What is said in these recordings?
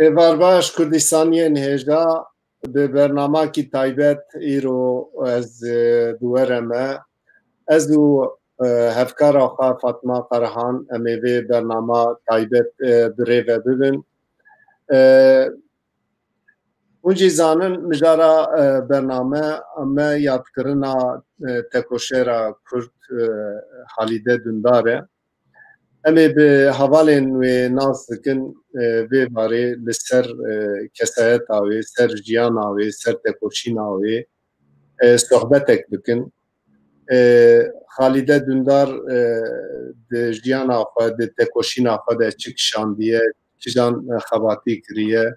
Rêvarbaş Kurdistaniyên hêja bi bernamekî taybet îro ez duwere me. Ez û hevkara xwe Fatma Qerehan em ê vê bernama taybet bi rê ve bibin. Hûn jî zanin mijara bername me yadkirina tekoşera Kurd Halîde Dündar e. Em ê bi hevalên wê nas dikin vê barê li ser kesayeta wê, ser jiyana wê, ser tekoşîna wê sohbetek bikin. Halîde Dündar di jiyana xwe, di tekoşîna xwe de çi kişandiye, kîjan xebatî kiriye,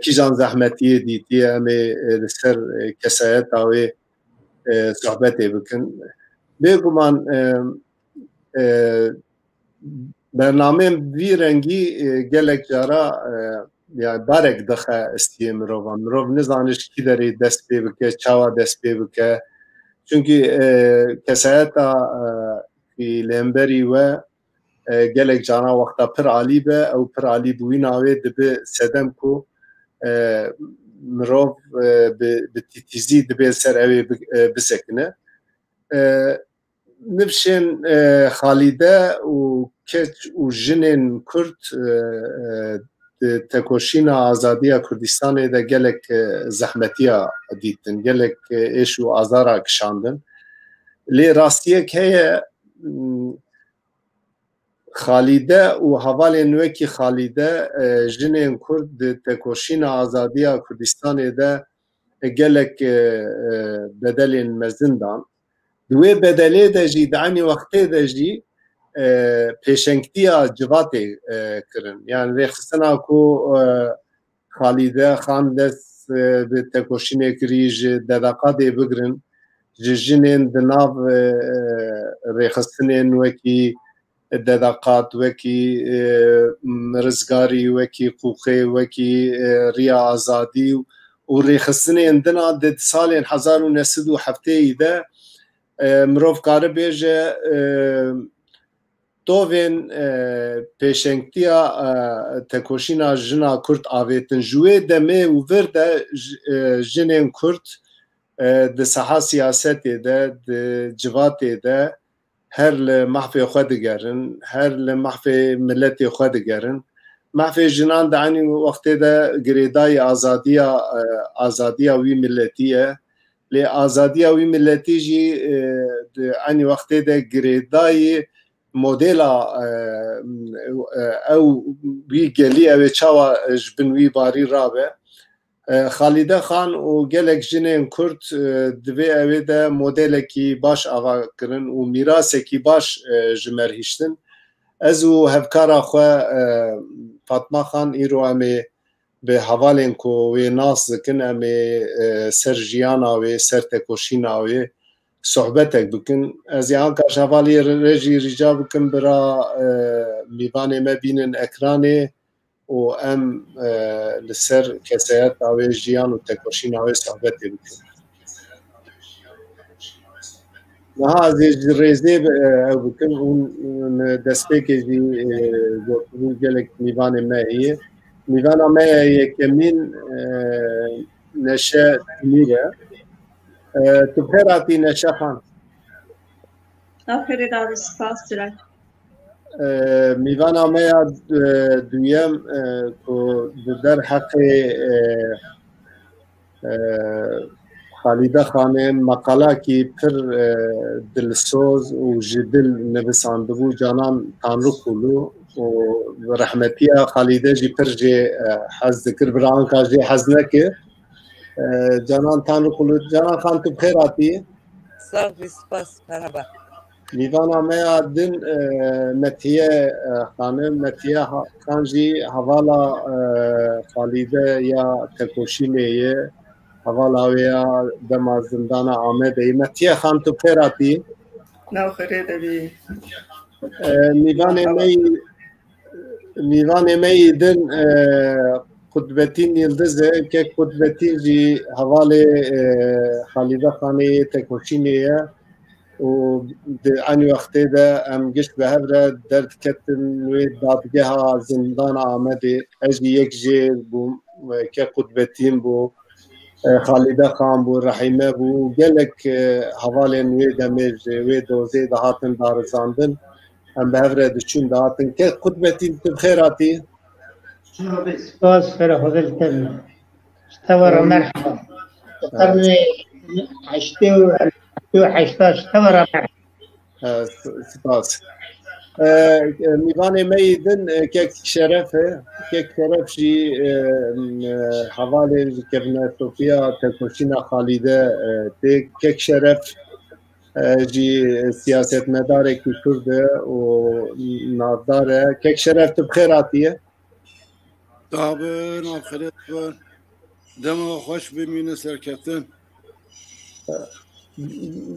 kîjan zehmetiyê dîtiye, em ê li ser kesayeta wê sohbetê bikin. Bêguman bernameyên vî rengî gelek cara yani barek dixe istiyê mirovan. Mirov nizane ji kî derê dest pê bike, çawa dest pê bike. Çünkü kesayeta lêmberî we gelek cara wexta pir alî be, ew pir alî bûyîna wê dibe sedem ku mirov bi tîtîzî dibe ser evê bisekine. Nifşên Halîde û keç û jinên Kurd tekoşîna azadiya Kurdistanê de gelek zehmetiya dîtin, gelek êş û azara kişandin. Lê rastiyek heye Halîde û hevalên wekî Halîde jinên Kurd di tekoşîna azadiya Kurdistanê de gelek bedelên mezin dan. Di wê bedelê de jî di aynî wextê de jî pêşengtiya civatê kirin. Yani rêxistina ku Halîde xan dest bi tekoşînê kirî ji dedaqadê bigirin, ji jinên di nav rêxistinên wekî dedaqat, wekî rizgarî, wekî quxê, wekî Rêya Azadî û rêxistinên din di salên 1970 de mirov kare bêje tovên pêşengtiya tekoşîna jina Kurd avêtin. Ji wê demê û vir de jinên Kurd di saha siyasetê de, di civatê de her li mehfê xwe digerin, her li mehfê milletê xwe digerin. Mehfê jinan di aynî wextê de girêdayî azadiya wî milletî ye. Lê azadiya wî milletî jî di aynî wextê de girêdayî modela ew wî gelî ew ê çawa ji bin wî barî rabe. Halîde Xan û gelek jinên Kurd divê ew ê de modelekî baş ava kirin û mîrasekî baş ji merhîştin. Ez û hevkara xwe Fatma Xan îro em ê bi hevalên ku wê nas dikin em ê ser jiyana wê, ser tekoşîna wê sohbetek bikin. Ez ê anka ji hevalê re jî rica bikim bira mîvanê me bînin ekranê û em li ser kesayeta wê, jiyan û tekoşîna wê sohbetê bikin. Niha ez ê ji rêzê ew bikim û destpêkê jî gotibû gelek mîvanê me heye. Mîvana me yekemîn Neşe Tîmîr e. Tu xêr hatî Neşe Xan. Aferin abi, spas Tülay. Mîvana me ya duyem ku di derheqê Halîde Xanê meqalekî pir dilsoz û ji dil nivîsandibû Canan Tanrıkulu û rehmetiya Halîde jî pir jê hez dikir, bira anka jê hez nekir. Canan Tanrıkulu, Canan Xan tu xêr hatî. Sağ ol, spas, merhaba. Mîvana me ya din Metiye Xanê, Metiye Xan jî hevala Halîde ya tekoşînê ye, hevala wê ya dema zindana Amedê. Metiye Xan tu xêr hatî. Navxerê de bî. Mîvanê me yî din Kutbetîn Yıldız e, ke Kutbetîn jî hevalê Halîde Xanê tekoşînê ye. و aynı vakti de em giş ve hevre derdketin ve dadgeha zindana Ahmedê ez yek jê bûm ke qudbetîn bû Xalide Xan bû Rahîme bû gelek hevalên wê demê ji wê dozê dihatin darizandin em bi hevre diçûn dihatin ke qudbetîn tu bi xêr hatî سپاس خیر حضرتن استورا مرحبا قرن 18 استورا مرحبا سپاس میوان میدن کek şerefe kek şeref jî hevalên ji Kevnetopiya Tekoşîna Xalîde tê kek şeref jî siyasetmedarekî Kurd e û navdar e kek şeref tu bi xêr hatiye Dabin axiret bin dema xweş bimîne serketin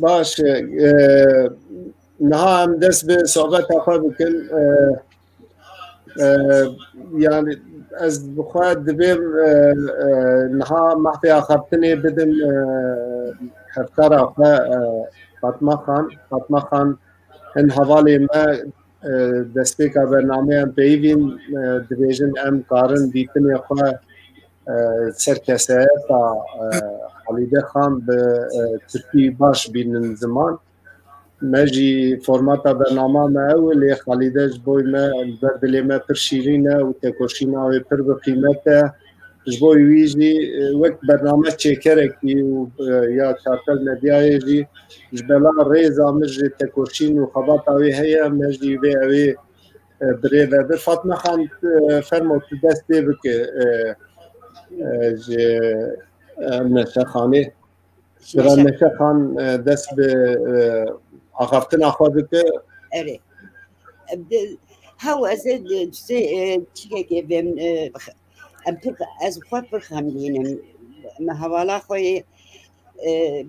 baş niha em dest bi sohbeta xwe bikin yani ez bixwe dibêm niha mehfê xebtinê bidim hevkara xwe Fatma Xan hin hevalê me destpêka bernameyan peyivîn dibêjin em karin dîtinê xwe serkeseyeta Xalide Xan bi Tirkî baş bînin ziman me jî formata bernama me ew lê Xalide ji bo me li ber dilê me pir şîrîn e û tekoşîna wê pir bi qîmet e ji bo wî jî wek bername çêkerekî û ya çartel medyayê jî ji bela rêza min ji tekoşîn û xebata wê heye me jî vê evê birê vebir Fatma Xan fermo tu dest pê bike ji Neşexanê Şira Neşexan dest bi axaftina xwe bike Eri. Haw ez çikekê vêm em pir ez xwe pir xemgînim me hevala xwe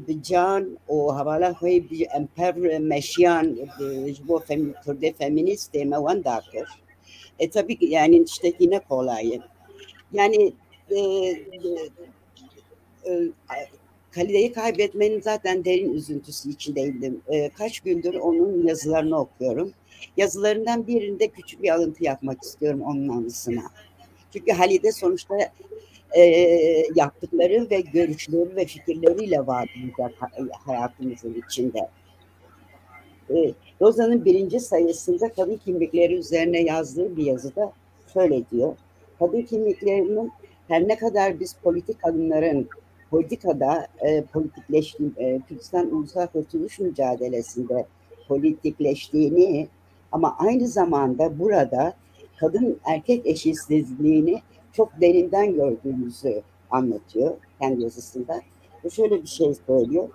bi can û hevala xwe em per meşiyan ji bo Kurdê feminîstê me wenda kir tabii ki yani tiştekî ne kolay yani Halide'yi kaybetmenin zaten derin üzüntüsü içindeydim. Kaç gündür onun yazılarını okuyorum. Yazılarından birinde küçük bir alıntı yapmak istiyorum onun anısına. Çünkü Halide sonuçta yaptıkları ve görüşleri ve fikirleriyle var hayatımızın içinde. Roza'nın 1. sayısında kadın kimlikleri üzerine yazdığı bir yazıda şöyle diyor. Kadın kimliklerinin her ne kadar biz politikada Kürdistan Ulusal Kurtuluş Mücadelesi'nde politikleştiğini ama aynı zamanda burada kadın erkek eşitsizliğini çok derinden gördüğümüzü anlatıyor kendi yazısında. Ve şöyle bir şey söylüyor.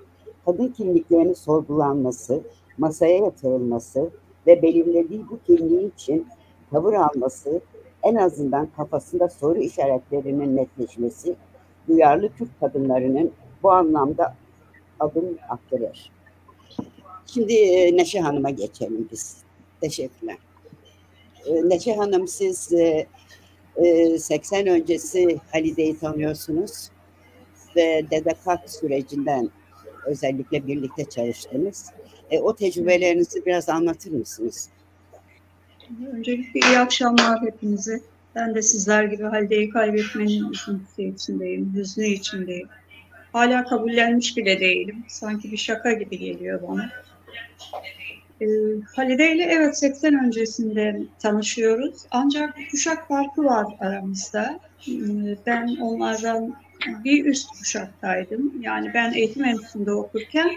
Kadın kimliklerinin sorgulanması, masaya yatırılması ve belirlediği bu kimliği için tavır alması, en azından kafasında soru işaretlerinin netleşmesi, duyarlı Türk kadınlarının bu anlamda adım attırır. Şimdi Neşe Hanım'a geçelim biz. Teşekkürler. Neşe Hanım, siz 80 öncesi Halide'yi tanıyorsunuz ve DDK sürecinden özellikle birlikte çalıştınız. O tecrübelerinizi biraz anlatır mısınız? Öncelikle iyi akşamlar hepinize. Ben de sizler gibi Halide'yi kaybetmenin üzüntüsü içindeyim, hüznü içindeyim. Hala kabullenmiş bile değilim. Sanki bir şaka gibi geliyor bana. Halide ile evet 80 öncesinde tanışıyoruz. Ancak kuşak farkı var aramızda. Ben onlardan bir üst kuşaktaydım. Yani ben eğitim enstitüsünde okurken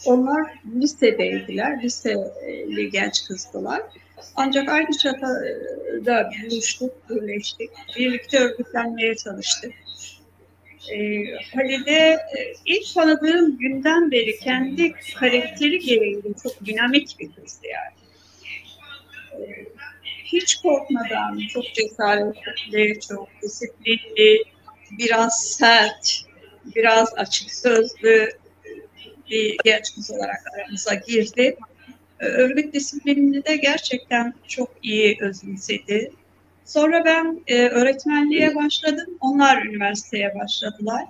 onlar lisedeydiler. Liseli genç kızdılar. Ancak aynı çatıda buluştuk, birleştik. Birlikte örgütlenmeye çalıştık. Halide ilk tanıdığım günden beri kendi karakteri gereğiyle çok dinamik bir kızdı yani. Hiç korkmadan, çok cesaretli, çok disiplinli, biraz sert, biraz açık sözlü bir genç kız olarak aramıza girdi. Örgüt disiplinini de gerçekten çok iyi özümsedi. Sonra ben öğretmenliğe başladım. Onlar üniversiteye başladılar.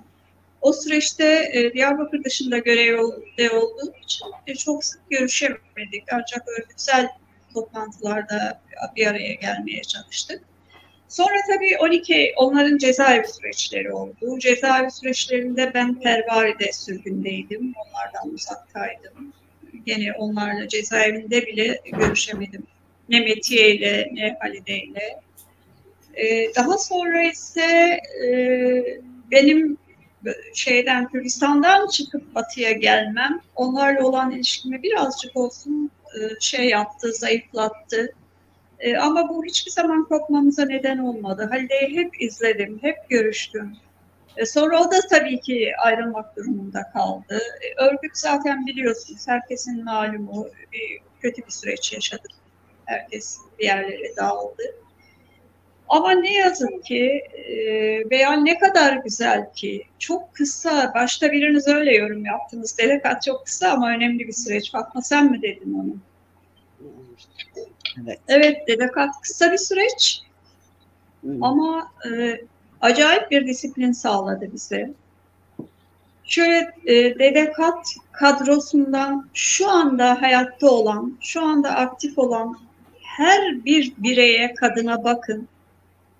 O süreçte Diyarbakır dışında görevde olduğum için çok sık görüşemedik. Ancak örgütsel toplantılarda bir araya gelmeye çalıştık. Sonra tabii 12 onların cezaevi süreçleri oldu. Cezaevi süreçlerinde ben Pervari'de sürgündeydim. Onlardan uzaktaydım. Gene onlarla cezaevinde bile görüşemedim. Ne Metiye ile ne Halide ile. Daha sonra ise benim Kürdistan'dan çıkıp Batı'ya gelmem onlarla olan ilişkimi birazcık olsun yaptı, zayıflattı. Ama bu hiçbir zaman kopmamıza neden olmadı. Halide'yi hep izledim, hep görüştüm. Sonra o da tabii ki ayrılmak durumunda kaldı. Örgüt zaten biliyorsunuz, herkesin malumu kötü bir süreç yaşadık. Herkes bir yerlere dağıldı. Ama ne yazık ki veya ne kadar güzel ki çok kısa, başta biriniz öyle yorum yaptınız. Delekat çok kısa ama önemli bir süreç. Fatma sen mi dedin onu? Evet, Delekat kısa bir süreç ama acayip bir disiplin sağladı bize. Şöyle Delekat kadrosundan şu anda hayatta olan, şu anda aktif olan her bir bireye, kadına bakın.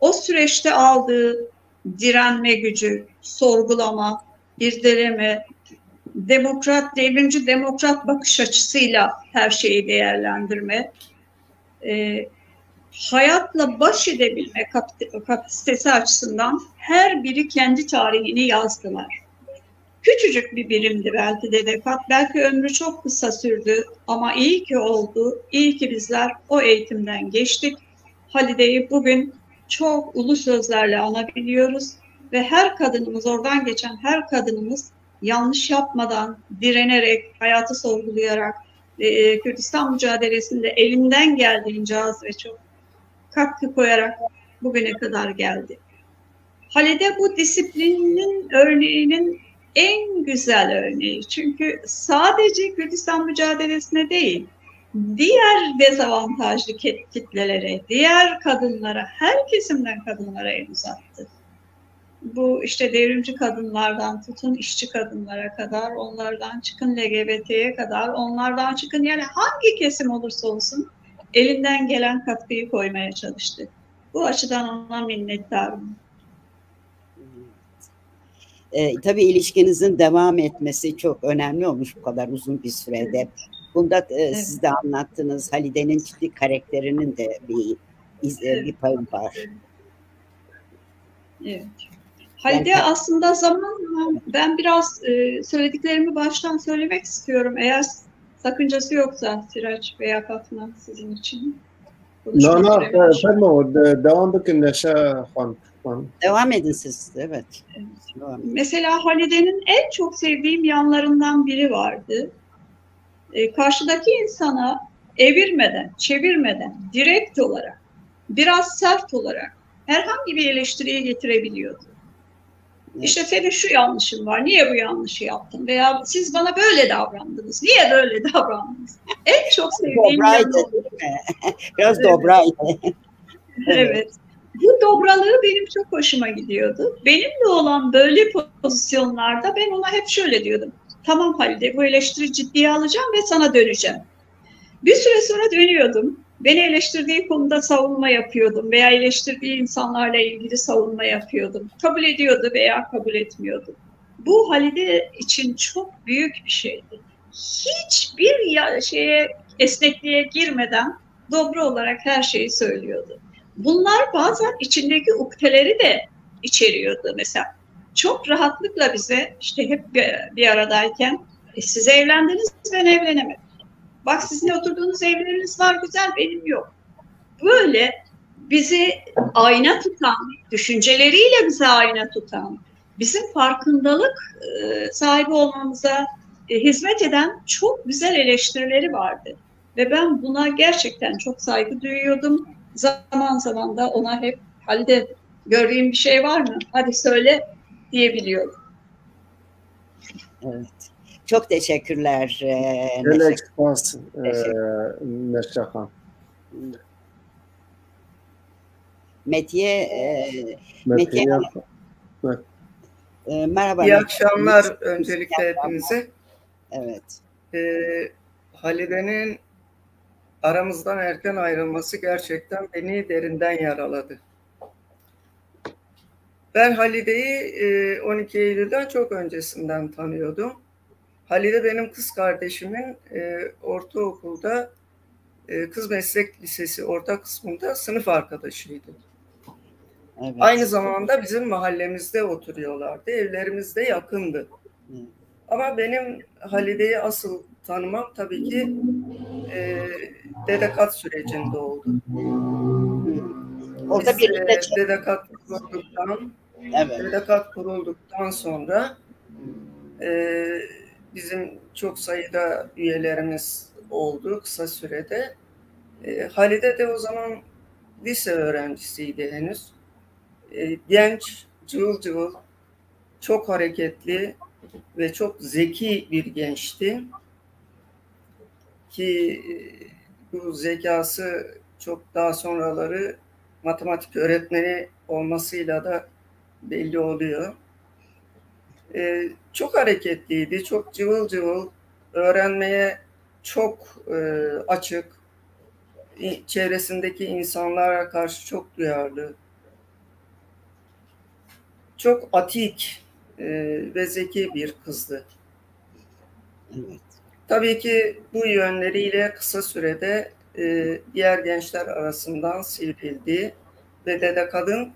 O süreçte aldığı direnme gücü, sorgulama, irdeleme, devrimci demokrat bakış açısıyla her şeyi değerlendirme, hayatla baş edebilme kapasitesi açısından her biri kendi tarihini yazdılar. Küçücük bir birimdi belki Delekat, belki ömrü çok kısa sürdü ama iyi ki oldu, iyi ki bizler o eğitimden geçtik. Halide'yi bugün çok ulu sözlerle anabiliyoruz ve her kadınımız, oradan geçen her kadınımız yanlış yapmadan, direnerek, hayatı sorgulayarak, Kürdistan mücadelesinde elinden geldiğince az ve çok katkı koyarak bugüne kadar geldi. Halide bu disiplinin örneğinin en güzel örneği. Çünkü sadece Kürdistan mücadelesine değil, diğer dezavantajlı kitlelere, diğer kadınlara, her kesimden kadınlara el uzattı. Bu işte devrimci kadınlardan tutun işçi kadınlara kadar, onlardan çıkın LGBT'ye kadar, onlardan çıkın yani hangi kesim olursa olsun elinden gelen katkıyı koymaya çalıştı. Bu açıdan ona minnettarım. Tabii ilişkinizin devam etmesi çok önemli olmuş bu kadar uzun bir sürede. Bunda siz de anlattınız, Halide'nin ciddi karakterinin de bir payı var. Evet. Halide aslında zamanla ben biraz söylediklerimi baştan söylemek istiyorum. Eğer sakıncası yoksa Siraç veya Fatma sizin için. Devam bakın Neşe Hanım. Devam edin siz, evet. Mesela Halide'nin en çok sevdiğim yanlarından biri vardı. Karşıdaki insana evirmeden, çevirmeden, direkt olarak, biraz sert olarak herhangi bir eleştiriye getirebiliyordu. Evet. İşte senin şu yanlışın var, niye bu yanlışı yaptın? Veya siz bana böyle davrandınız, niye böyle davrandınız? En çok sevdiğim yanı. Biraz dobraydı. Evet. Bu dobralığı benim çok hoşuma gidiyordu. Benimle olan böyle pozisyonlarda ben ona hep şöyle diyordum. Tamam Halide, bu eleştiri ciddiye alacağım ve sana döneceğim. Bir süre sonra dönüyordum. Beni eleştirdiği konuda savunma yapıyordum veya eleştirdiği insanlarla ilgili savunma yapıyordum. Kabul ediyordu veya kabul etmiyordu. Bu Halide için çok büyük bir şeydi. Hiçbir esnekliğe girmeden dobra olarak her şeyi söylüyordu. Bunlar bazen içindeki ukdeleri de içeriyordu. Mesela çok rahatlıkla bize işte hep bir aradayken siz evlendiniz, ben evlenemedim. Bak sizin oturduğunuz evleriniz var güzel, benim yok. Böyle bizi ayna tutan, düşünceleriyle bize ayna tutan, bizim farkındalık sahibi olmamıza hizmet eden çok güzel eleştirileri vardı. Ve ben buna gerçekten çok saygı duyuyordum. Zaman zaman da ona hep Halide gördüğün bir şey var mı? Hadi söyle diyebiliyordum. Evet. Çok teşekkürler. Neşe Hanım. Metiye Merhaba. İyi akşamlar öncelikle hepinize. Evet. Halide'nin aramızdan erken ayrılması gerçekten beni derinden yaraladı. Ben Halide'yi 12 Eylül'den çok öncesinden tanıyordum. Halide benim kız kardeşimin ortaokulda Kız Meslek Lisesi orta kısmında sınıf arkadaşıydı. Evet. Aynı zamanda bizim mahallemizde oturuyorlardı. Evlerimiz de yakındı. Ama benim Halide'yi asıl tanımam tabii ki dedekat sürecinde oldu. Orada biz dedekat kurulduktan sonra bizim çok sayıda üyelerimiz oldu kısa sürede. Halide de o zaman lise öğrencisiydi henüz. Genç, cıvıl cıvıl, çok hareketli ve çok zeki bir gençti. Ki bu zekası çok daha sonraları matematik öğretmeni olmasıyla da belli oluyor. Çok hareketliydi, çok cıvıl cıvıl, öğrenmeye çok açık, çevresindeki insanlara karşı çok duyarlı, çok atik ve zeki bir kızdı. Evet. Tabii ki bu yönleriyle kısa sürede diğer gençler arasından sivrildi ve Dede Kadın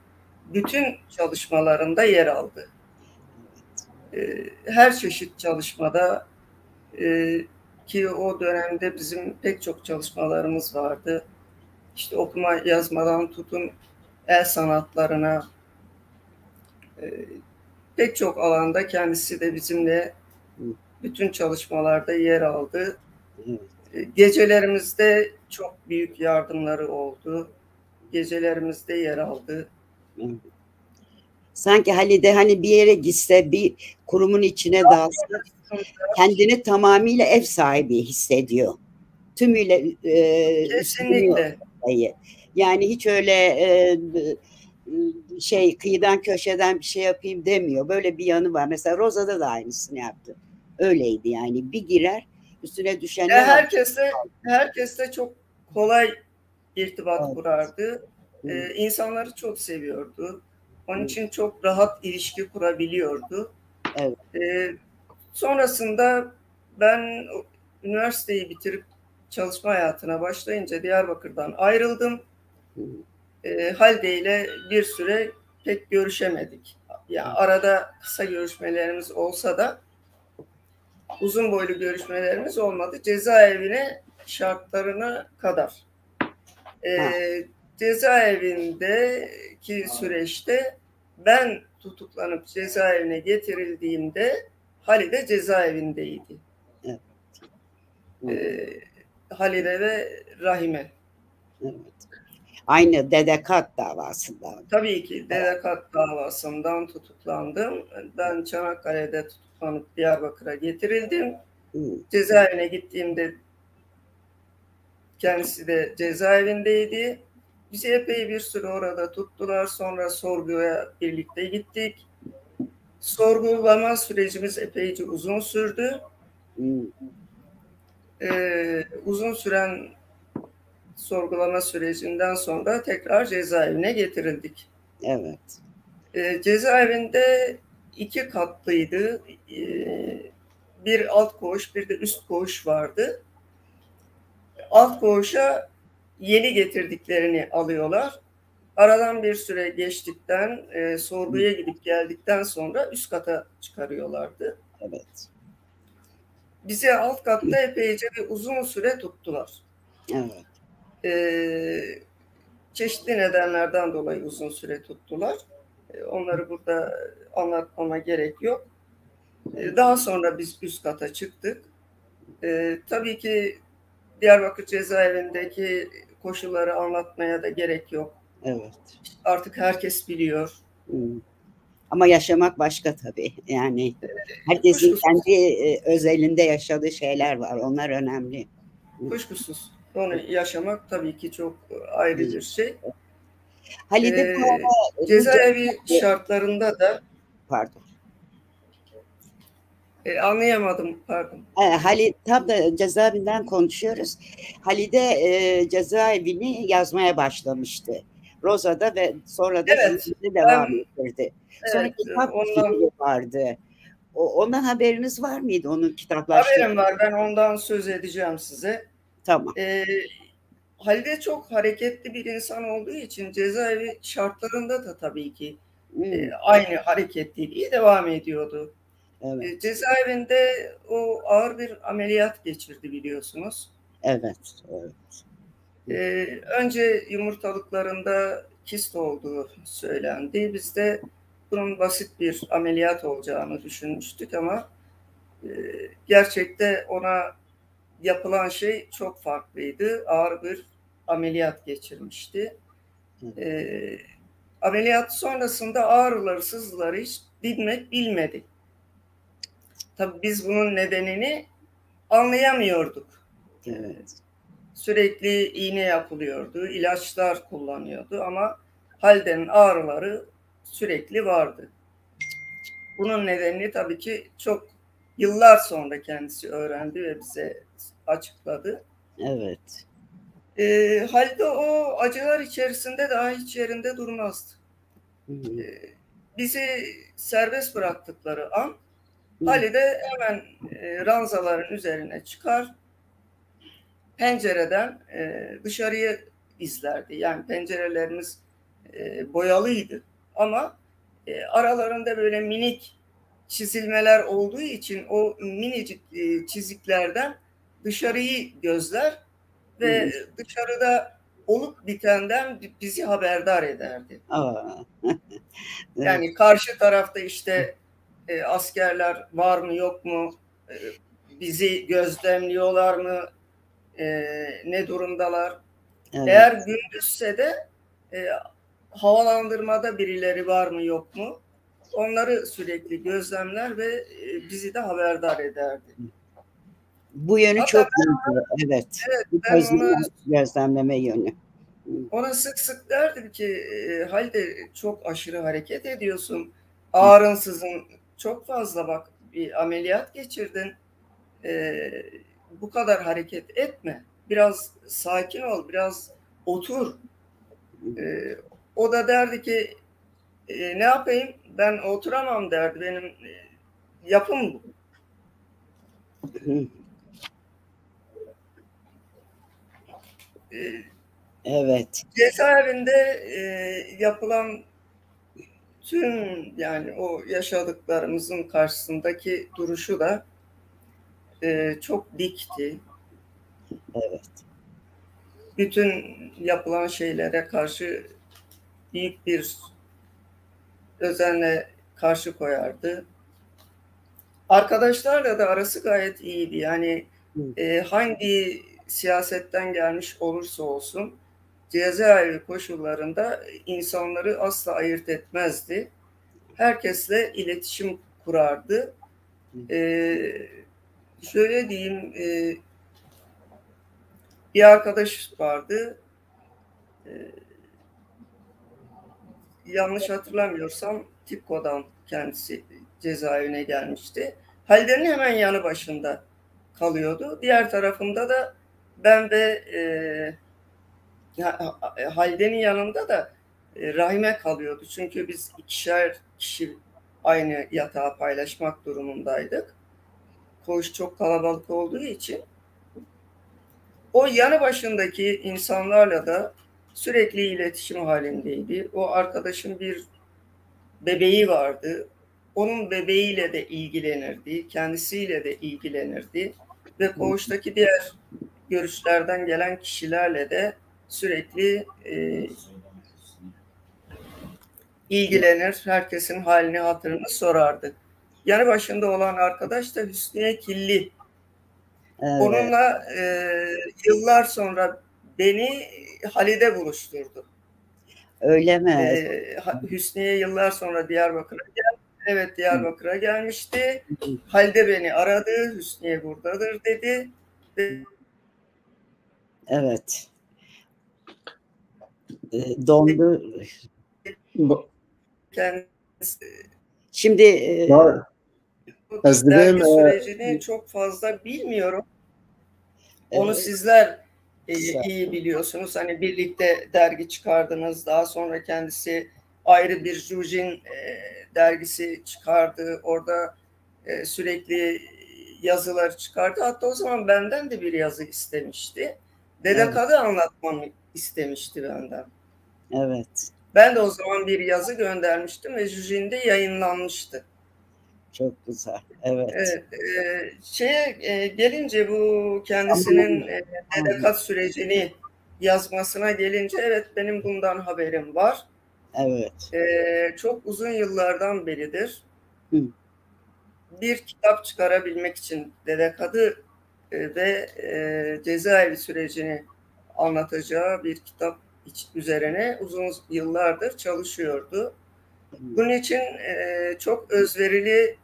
bütün çalışmalarında yer aldı. Her çeşit çalışmada ki o dönemde bizim pek çok çalışmalarımız vardı. İşte okuma yazmadan tutun el sanatlarına pek çok alanda kendisi de bizimle bütün çalışmalarda yer aldı. Gecelerimizde çok büyük yardımları oldu. Gecelerimizde yer aldı. Sanki Halide hani bir yere gitse, bir kurumun içine dalsa kendini tamamıyla ev sahibi hissediyor. Tümüyle kesinlikle. Yani hiç öyle kıyıdan köşeden bir şey yapayım demiyor. Böyle bir yanı var. Mesela Roza'da da aynısını yaptı. Öyleydi yani. Bir girer, üstüne düşenler. Herkesle çok kolay irtibat kurardı. İnsanları çok seviyordu. Onun için çok rahat ilişki kurabiliyordu. Evet. Sonrasında ben üniversiteyi bitirip çalışma hayatına başlayınca Diyarbakır'dan ayrıldım. Halide ile bir süre pek görüşemedik. Yani arada kısa görüşmelerimiz olsa da uzun boylu görüşmelerimiz olmadı. Cezaevine şartlarına kadar. Cezaevindeki süreçte ben tutuklanıp cezaevine getirildiğimde Halide cezaevindeydi. Halide ve Rahime. Evet. Aynı Dedekat davasından. Tabii ki Dedekat davasından tutuklandım. Ben Çanakkale'de tutuklanıp Diyarbakır'a getirildim. Cezaevine gittiğimde kendisi de cezaevindeydi. Bizi epey bir süre orada tuttular. Sonra sorguya birlikte gittik. Sorgulama sürecimiz epeyce uzun sürdü. Uzun süren sorgulama sürecinden sonra tekrar cezaevine getirildik. Evet. Cezaevinde 2 katlıydı. Bir alt koğuş, bir de üst koğuş vardı. Alt koğuşa yeni getirdiklerini alıyorlar. Aradan bir süre geçtikten, sorguya gidip geldikten sonra üst kata çıkarıyorlardı. Evet. Bizi alt katta epeyce bir uzun süre tuttular. Evet. Çeşitli nedenlerden dolayı uzun süre tuttular. Onları burada anlatmama gerek yok. Daha sonra biz üst kata çıktık. Tabii ki Diyarbakır cezaevindeki koşulları anlatmaya da gerek yok. Evet. Artık herkes biliyor. Ama yaşamak başka tabii. Yani herkesin kendi özelinde yaşadığı şeyler var. Onlar önemli. Kuşkusuz. Onu yaşamak tabii ki çok ayrı bir şey. Halide cezaevi şartlarında da Anlayamadım, pardon. Halide, tam da cezaevinden konuşuyoruz. Halide cezaevini yazmaya başlamıştı. Roza'da ve sonra da Evet, filmde devam ettirdi. Sonra evet, kitap ondan filmi vardı. Ondan haberiniz var mıydı, onun kitaplaştırdığı? haberim var, ben ondan söz edeceğim size. Tamam. Halide çok hareketli bir insan olduğu için cezaevi şartlarında da tabii ki aynı hareketliliği devam ediyordu. Evet. Cezaevinde o ağır bir ameliyat geçirdi, biliyorsunuz. Evet. Önce yumurtalıklarında kist olduğu söylendi. Biz de bunun basit bir ameliyat olacağını düşünmüştük ama gerçekte ona yapılan şey çok farklıydı. Ağır bir ameliyat geçirmişti. Ameliyat sonrasında ağrıları, sızıları hiç bilmedi. Tabii biz bunun nedenini anlayamıyorduk. Evet. Sürekli iğne yapılıyordu, ilaçlar kullanıyordu ama Halide'nin ağrıları sürekli vardı. Bunun nedenini tabii ki çok yıllar sonra kendisi öğrendi ve bize açıkladı. Evet. Halide o acılar içerisinde daha hiç yerinde durmazdı. Bizi serbest bıraktıkları an Halide hemen ranzaların üzerine çıkar, pencereden dışarıyı izlerdi. Yani pencerelerimiz boyalıydı ama aralarında böyle minik çizilmeler olduğu için o minicik çiziklerden dışarıyı gözler ve dışarıda olup bitenden bizi haberdar ederdi. Yani karşı tarafta işte askerler var mı yok mu, bizi gözlemliyorlar mı, ne durumdalar. Evet. Eğer gündüzse de havalandırmada birileri var mı yok mu, onları sürekli gözlemler ve bizi de haberdar ederdi. Bu yönü hatta çok iyiydi. Evet. Ben onu gözlemleme yönü. Ona sık sık derdim ki Halide çok aşırı hareket ediyorsun. Ağrın sızın çok fazla, bak bir ameliyat geçirdin. Bu kadar hareket etme. Biraz sakin ol, biraz otur. O da derdi ki ne yapayım, ben oturamam derdi. Benim yapım bu. Evet. Cezaevinde yapılan tüm, yani o yaşadıklarımızın karşısındaki duruşu da çok dikti. Evet. Bütün yapılan şeylere karşı büyük bir özenle karşı koyardı. Arkadaşlarla da arası gayet iyiydi. Yani hangi siyasetten gelmiş olursa olsun cezaevi koşullarında insanları asla ayırt etmezdi. Herkesle iletişim kurardı. Şöyle diyeyim, bir arkadaş vardı. Yanlış hatırlamıyorsam Tipko'dan kendisi cezaevine gelmişti. Halide'nin hemen yanı başında kalıyordu. Diğer tarafında da ben ve Halide'nin yanında da Rahime kalıyordu. Çünkü biz ikişer kişi aynı yatağı paylaşmak durumundaydık. Koğuş çok kalabalık olduğu için. O yanı başındaki insanlarla da sürekli iletişim halindeydi. O arkadaşın bir bebeği vardı. Onun bebeğiyle de ilgilenirdi. Kendisiyle de ilgilenirdi. Ve koğuştaki diğer görüşlerden gelen kişilerle de sürekli ilgilenir. Herkesin halini hatırını sorardı. Yanı başında olan arkadaş da Hüsniye Killi. Evet. Onunla yıllar sonra beni Halide buluşturdu. Öyle mi? Hüsniye yıllar sonra Diyarbakır'a geldi. Evet, Diyarbakır'a gelmişti. Halide beni aradı. Hüsniye buradadır dedi. Evet. Dondu. Kendisi... Şimdi dergi sürecini çok fazla bilmiyorum. Onu sizler iyi biliyorsunuz. Hani birlikte dergi çıkardınız. Daha sonra kendisi ayrı bir Jujin dergisi çıkardı. Orada sürekli yazılar çıkardı. Hatta o zaman benden de bir yazı istemişti. Dede Kadı anlatmamı istemişti benden. Evet. Ben de o zaman bir yazı göndermiştim ve Jujin'de yayınlanmıştı. Çok güzel. Evet. Gelince bu kendisinin Dede Kadı sürecini yazmasına gelince evet benim bundan haberim var. Evet. Çok uzun yıllardan beridir. Hı. Bir kitap çıkarabilmek için Dede Kadı ve cezaevi sürecini anlatacağı bir kitap üzerine uzun yıllardır çalışıyordu. Bunun için çok özverili,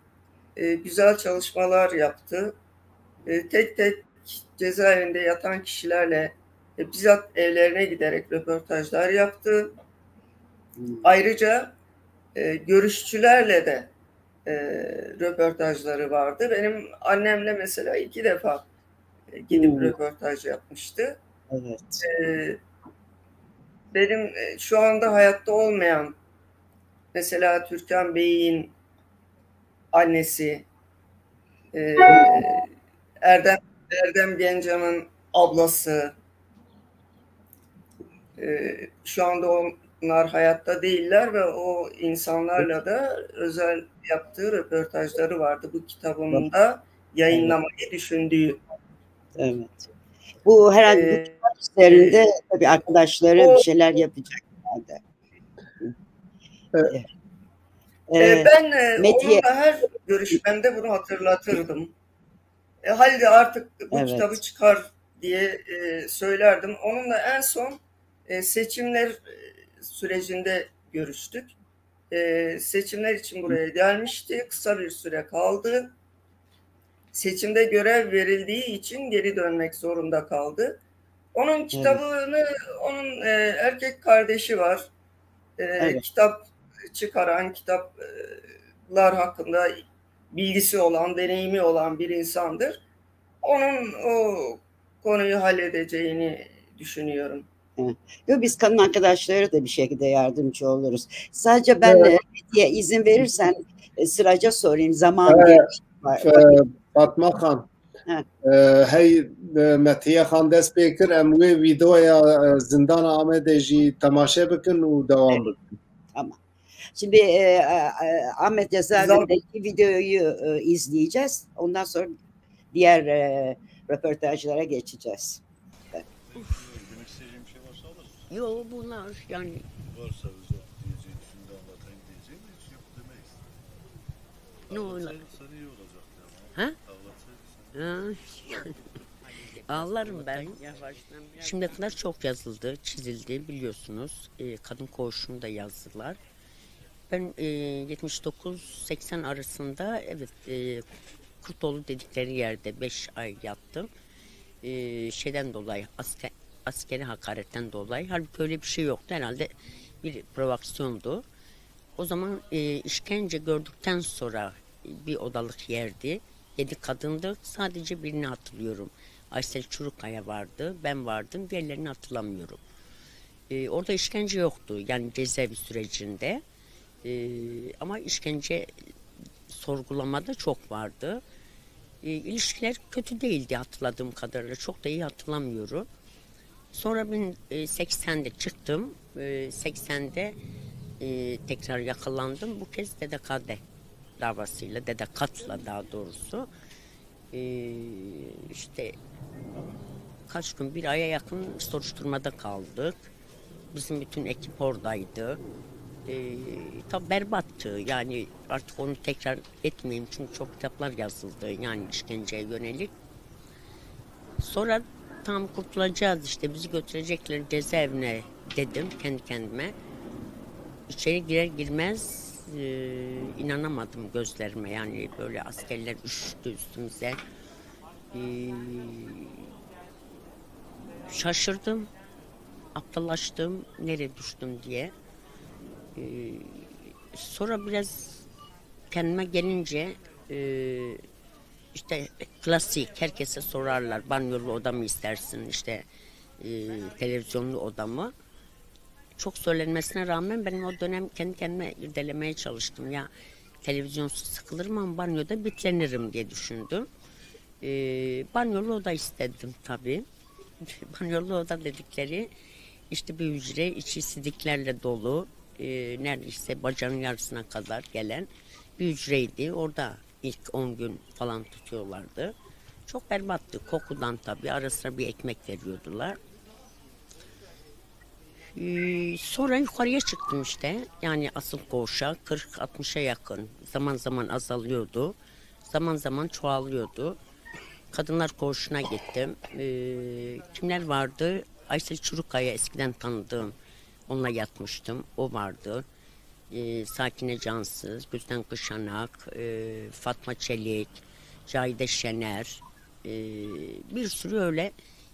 güzel çalışmalar yaptı. Tek tek cezaevinde yatan kişilerle bizzat evlerine giderek röportajlar yaptı. Ayrıca görüşçülerle de röportajları vardı. Benim annemle mesela 2 defa gidip röportaj yapmıştı. Evet. Benim şu anda hayatta olmayan mesela Türkan Bey'in annesi, Erdem Gencan'ın ablası, şu anda onlar hayatta değiller ve o insanlarla da özel yaptığı röportajları vardı. Bu kitabında yayınlamayı düşündüğü. Evet. Bu herhalde bu kitap üzerinde tabii arkadaşları bir şeyler yapacak herhalde. Ben onunla her görüşmemde bunu hatırlatırdım. Halide artık bu kitabı çıkar diye söylerdim. Onunla en son seçimler sürecinde görüştük. Seçimler için buraya gelmişti. Kısa bir süre kaldı. Seçimde görev verildiği için geri dönmek zorunda kaldı. Onun kitabını, onun erkek kardeşi var. Kitap çıkaran, kitaplar hakkında bilgisi olan, deneyimi olan bir insandır. Onun o konuyu halledeceğini düşünüyorum. Yok, biz kadın arkadaşları da bir şekilde yardımcı oluruz. Sadece ben diye izin verirsen sıraca sorayım. Zaman var. Fatma Xan. Hey Metiye Xan dest pê kir em wê vîdeoya Zindana Amedê jî temaşe bikin û devam bikin. Tamam. Şimdi Ahmet cezaevindeki videoyu izleyeceğiz. Ondan sonra diğer röportajlara geçeceğiz. Yok bunlar yani. Varsa özel diyeceğim, şimdi anlatayım diyeceğim, hiç yok demeyiz. Ne olur? Sen iyi olacak ya. Ha? Ağlatsaydın. Ağlarım ben. Şimdiye kadar çok yazıldı, çizildi biliyorsunuz. Kadın koğuşunu da yazdılar. Ben 79-80 arasında evet Kurtoğlu dedikleri yerde 5 ay yattım. Şeyden dolayı askeri hakaretten dolayı. Halbuki öyle bir şey yoktu. Herhalde bir provokasyondu. O zaman işkence gördükten sonra bir odalık yerdi. 7 kadındı. Sadece birini hatırlıyorum. Aysel Çurukaya vardı. Ben vardım. Diğerlerini hatırlamıyorum. Orada işkence yoktu. Yani cezaevi sürecinde. Ama işkence sorgulamada çok vardı. İlişkiler kötü değildi hatırladığım kadarıyla. Çok da iyi hatırlamıyorum. Sonra ben 80'de çıktım. 80'de tekrar yakalandım. Bu kez Dede Kadı davasıyla, Dede Kat'la daha doğrusu. İşte kaç gün, bir aya yakın soruşturmada kaldık. Bizim bütün ekip oradaydı. Tabi berbattı. Yani artık onu tekrar etmeyeyim çünkü çok kitaplar yazıldı. Yani işkenceye yönelik. Sonra tam kurtulacağız işte, bizi götürecekler cezaevine dedim kendi kendime. İçeri girer girmez inanamadım gözlerime. Yani böyle askerler üşüttü üstümüze. Şaşırdım. Aptallaştım. Nereye düştüm diye. Sonra biraz kendime gelince işte klasik, herkese sorarlar, banyolu oda mı istersin, işte televizyonlu oda mı? Çok söylenmesine rağmen ben o dönem kendi kendime irdelemeye çalıştım. Ya televizyonsuz sıkılırım ama banyoda bitlenirim diye düşündüm. Banyolu oda istedim tabii. Banyolu oda dedikleri işte bir hücre, içi sidiklerle dolu, neredeyse bacağın yarısına kadar gelen bir hücreydi. Orada ilk 10 gün falan tutuyorlardı. Çok berbattı. Kokudan tabii. Ara sıra bir ekmek veriyordular. Sonra yukarıya çıktım işte. Yani asıl koğuşa 40-60'a yakın. Zaman zaman azalıyordu. Zaman zaman çoğalıyordu. Kadınlar koğuşuna gittim. Kimler vardı? Aysel Çurukaya, eskiden tanıdığım. Onunla yatmıştım. O vardı. Sakine Cansız, Gülten Kışanak, Fatma Çelik, Cahide Şener, bir sürü öyle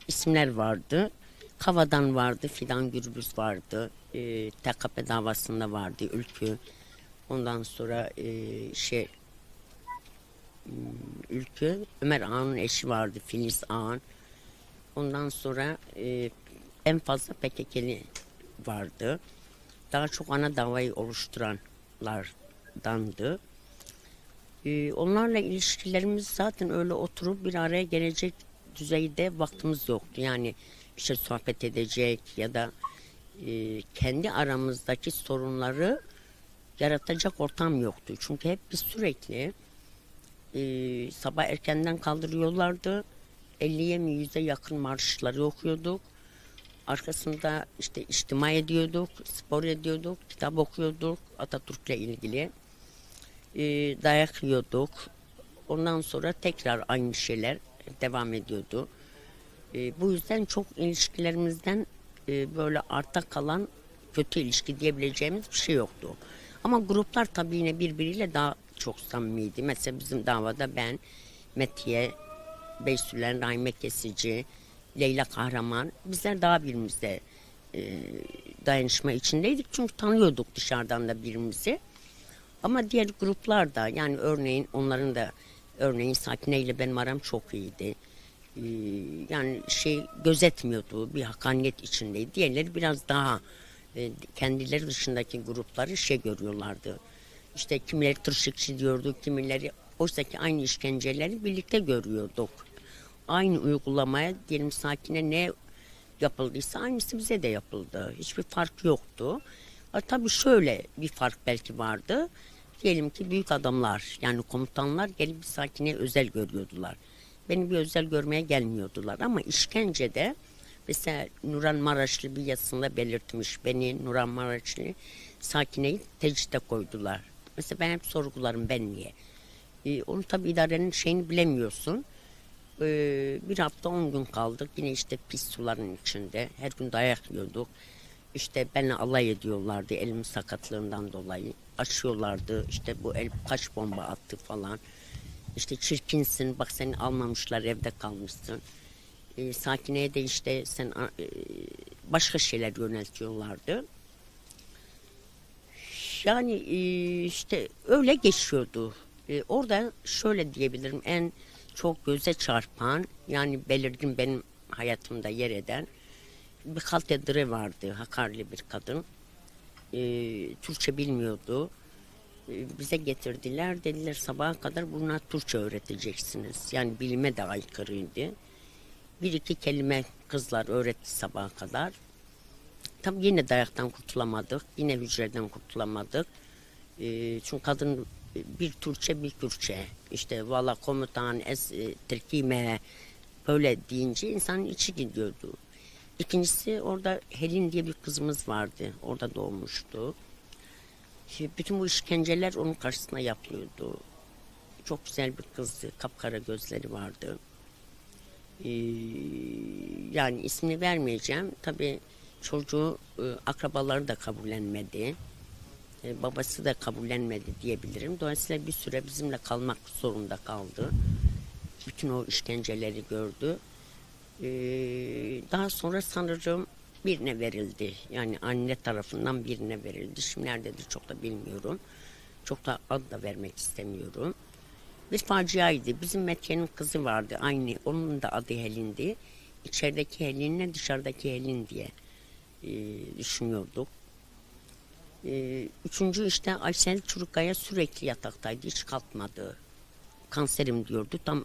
isimler vardı. Kava'dan vardı, Fidan Gürbüz vardı, TKP davasında vardı Ülkü. Ondan sonra Ülkü, Ömer Ağa'nın eşi vardı, Filiz Ağa'nın. Ondan sonra en fazla PKK'li vardı. Daha çok ana davayı oluşturanlardandı. Onlarla ilişkilerimiz zaten öyle oturup bir araya gelecek düzeyde vaktimiz yoktu. Yani bir şey sohbet edecek ya da kendi aramızdaki sorunları yaratacak ortam yoktu. Çünkü hep biz sürekli sabah erkenden kaldırıyorlardı. 50'ye mi 100'e yakın marşları okuyorduk. Arkasında işte içtima ediyorduk, spor ediyorduk, kitap okuyorduk Atatürk'le ilgili. Dayak yiyorduk. Ondan sonra tekrar aynı şeyler devam ediyordu. Bu yüzden çok ilişkilerimizden böyle arta kalan kötü ilişki diyebileceğimiz bir şey yoktu. Ama gruplar tabii yine birbiriyle daha çok samimiydi. Mesela bizim davada ben, Metiye, Beysülen, Rahime Kesici, Leyla Kahraman, bizler daha birimizde dayanışma içindeydik. Çünkü tanıyorduk dışarıdan da birbirimizi. Ama diğer gruplar da, yani örneğin onların da, örneğin Sakine ile benim aram çok iyiydi. Yani gözetmiyordu, bir hakaniyet içindeydi. Diğerleri biraz daha kendileri dışındaki grupları görüyorlardı. İşte kimileri tırşıkçı diyordu, kimileri, oysa ki aynı işkenceleri birlikte görüyorduk. Aynı uygulamaya, diyelim Sakine ne yapıldıysa aynısı bize de yapıldı. Hiçbir fark yoktu. Tabii şöyle bir fark belki vardı. Diyelim ki büyük adamlar, yani komutanlar gelip bir Sakine'yi özel görüyordular. Beni bir özel görmeye gelmiyordular ama işkencede mesela Nuran Maraşlı bir yazısında belirtmiş. Beni, Nuran Maraşlı, Sakine'yi tecride koydular. Mesela ben hep sorgularım, ben niye? Onu tabii idarenin bilemiyorsun. Bir hafta 10 gün kaldık. Yine işte pis suların içinde. Her gün dayak yiyorduk. İşte benimle alay ediyorlardı elimin sakatlığından dolayı. Açıyorlardı. İşte bu el kaç bomba attı falan. İşte çirkinsin, bak seni almamışlar, evde kalmışsın. Sakine'ye de işte sen başka şeyler yöneltiyorlardı. Yani işte öyle geçiyordu. Orada şöyle diyebilirim, en çok göze çarpan, yani belirgin benim hayatımda yer eden bir katedri vardı. Hakarlı bir kadın. Türkçe bilmiyordu. Bize getirdiler. Dediler sabaha kadar buna Türkçe öğreteceksiniz. Yani bilime de aykırıydı. Bir iki kelime kızlar öğretti sabaha kadar. Tabii yine dayaktan kurtulamadık. Yine hücreden kurtulamadık. Çünkü kadın bir Türkçe bir Kürtçe. İşte valla komutan, terkime böyle deyince insanın içi gidiyordu. İkincisi, orada Helin diye bir kızımız vardı. Orada doğmuştu. Bütün bu işkenceler onun karşısına yapılıyordu. Çok güzel bir kızdı. Kapkara gözleri vardı. Yani ismini vermeyeceğim. Tabii çocuğu akrabaları da kabullenmedi. Babası da kabullenmedi diyebilirim. Dolayısıyla bir süre bizimle kalmak zorunda kaldı. Bütün o işkenceleri gördü. Daha sonra sanırım birine verildi. Yani anne tarafından birine verildi. Şimdi nerededir çok da bilmiyorum. Çok da ad da vermek istemiyorum. bir faciaydı. Bizim Metiye'nin kızı vardı aynı. Onun da adı Helin'di. İçerideki Helin'le dışarıdaki Helin diye düşünüyorduk. Üçüncü işte Aysel Çurukkaya sürekli yataktaydı. Hiç kalkmadı. Kanserim diyordu. Tam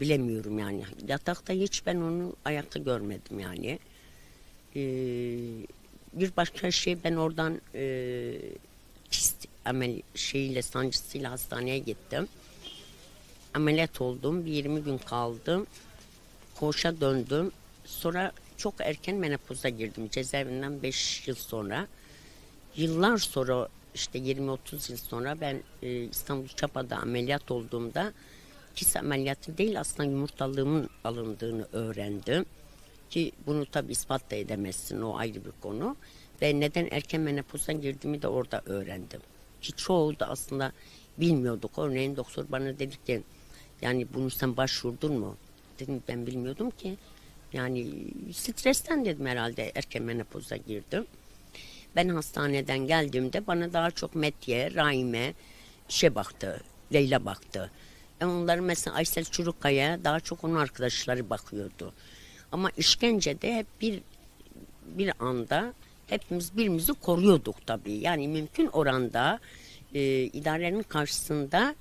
bilemiyorum yani. Yatakta hiç ben onu ayakta görmedim yani. Bir başka şey, ben oradan kist sancısıyla hastaneye gittim. Ameliyat oldum. Bir 20 gün kaldım. Koğuşa döndüm. Sonra çok erken menopoza girdim. Cezaevinden 5 yıl sonra. Yıllar sonra işte 20-30 yıl sonra ben İstanbul Çapa'da ameliyat olduğumda kist ameliyatı değil aslında yumurtalığımın alındığını öğrendim. Ki bunu tabi ispat da edemezsin, o ayrı bir konu. Ve neden erken menopoza girdiğimi de orada öğrendim. Ki çoğu da aslında bilmiyorduk. Örneğin doktor bana dedi ki yani bunu sen başvurdun mu? Dedim ben bilmiyordum ki. Yani stresten dedim herhalde erken menopoza girdim. Ben hastaneden geldiğimde bana daha çok Metiye, Raime baktı, Leyla baktı. Onların mesela Aysel Çurukkaya daha çok onun arkadaşları bakıyordu. Ama işkencede hep bir anda hepimiz birbirimizi koruyorduk tabii. Yani mümkün oranda idarenin karşısında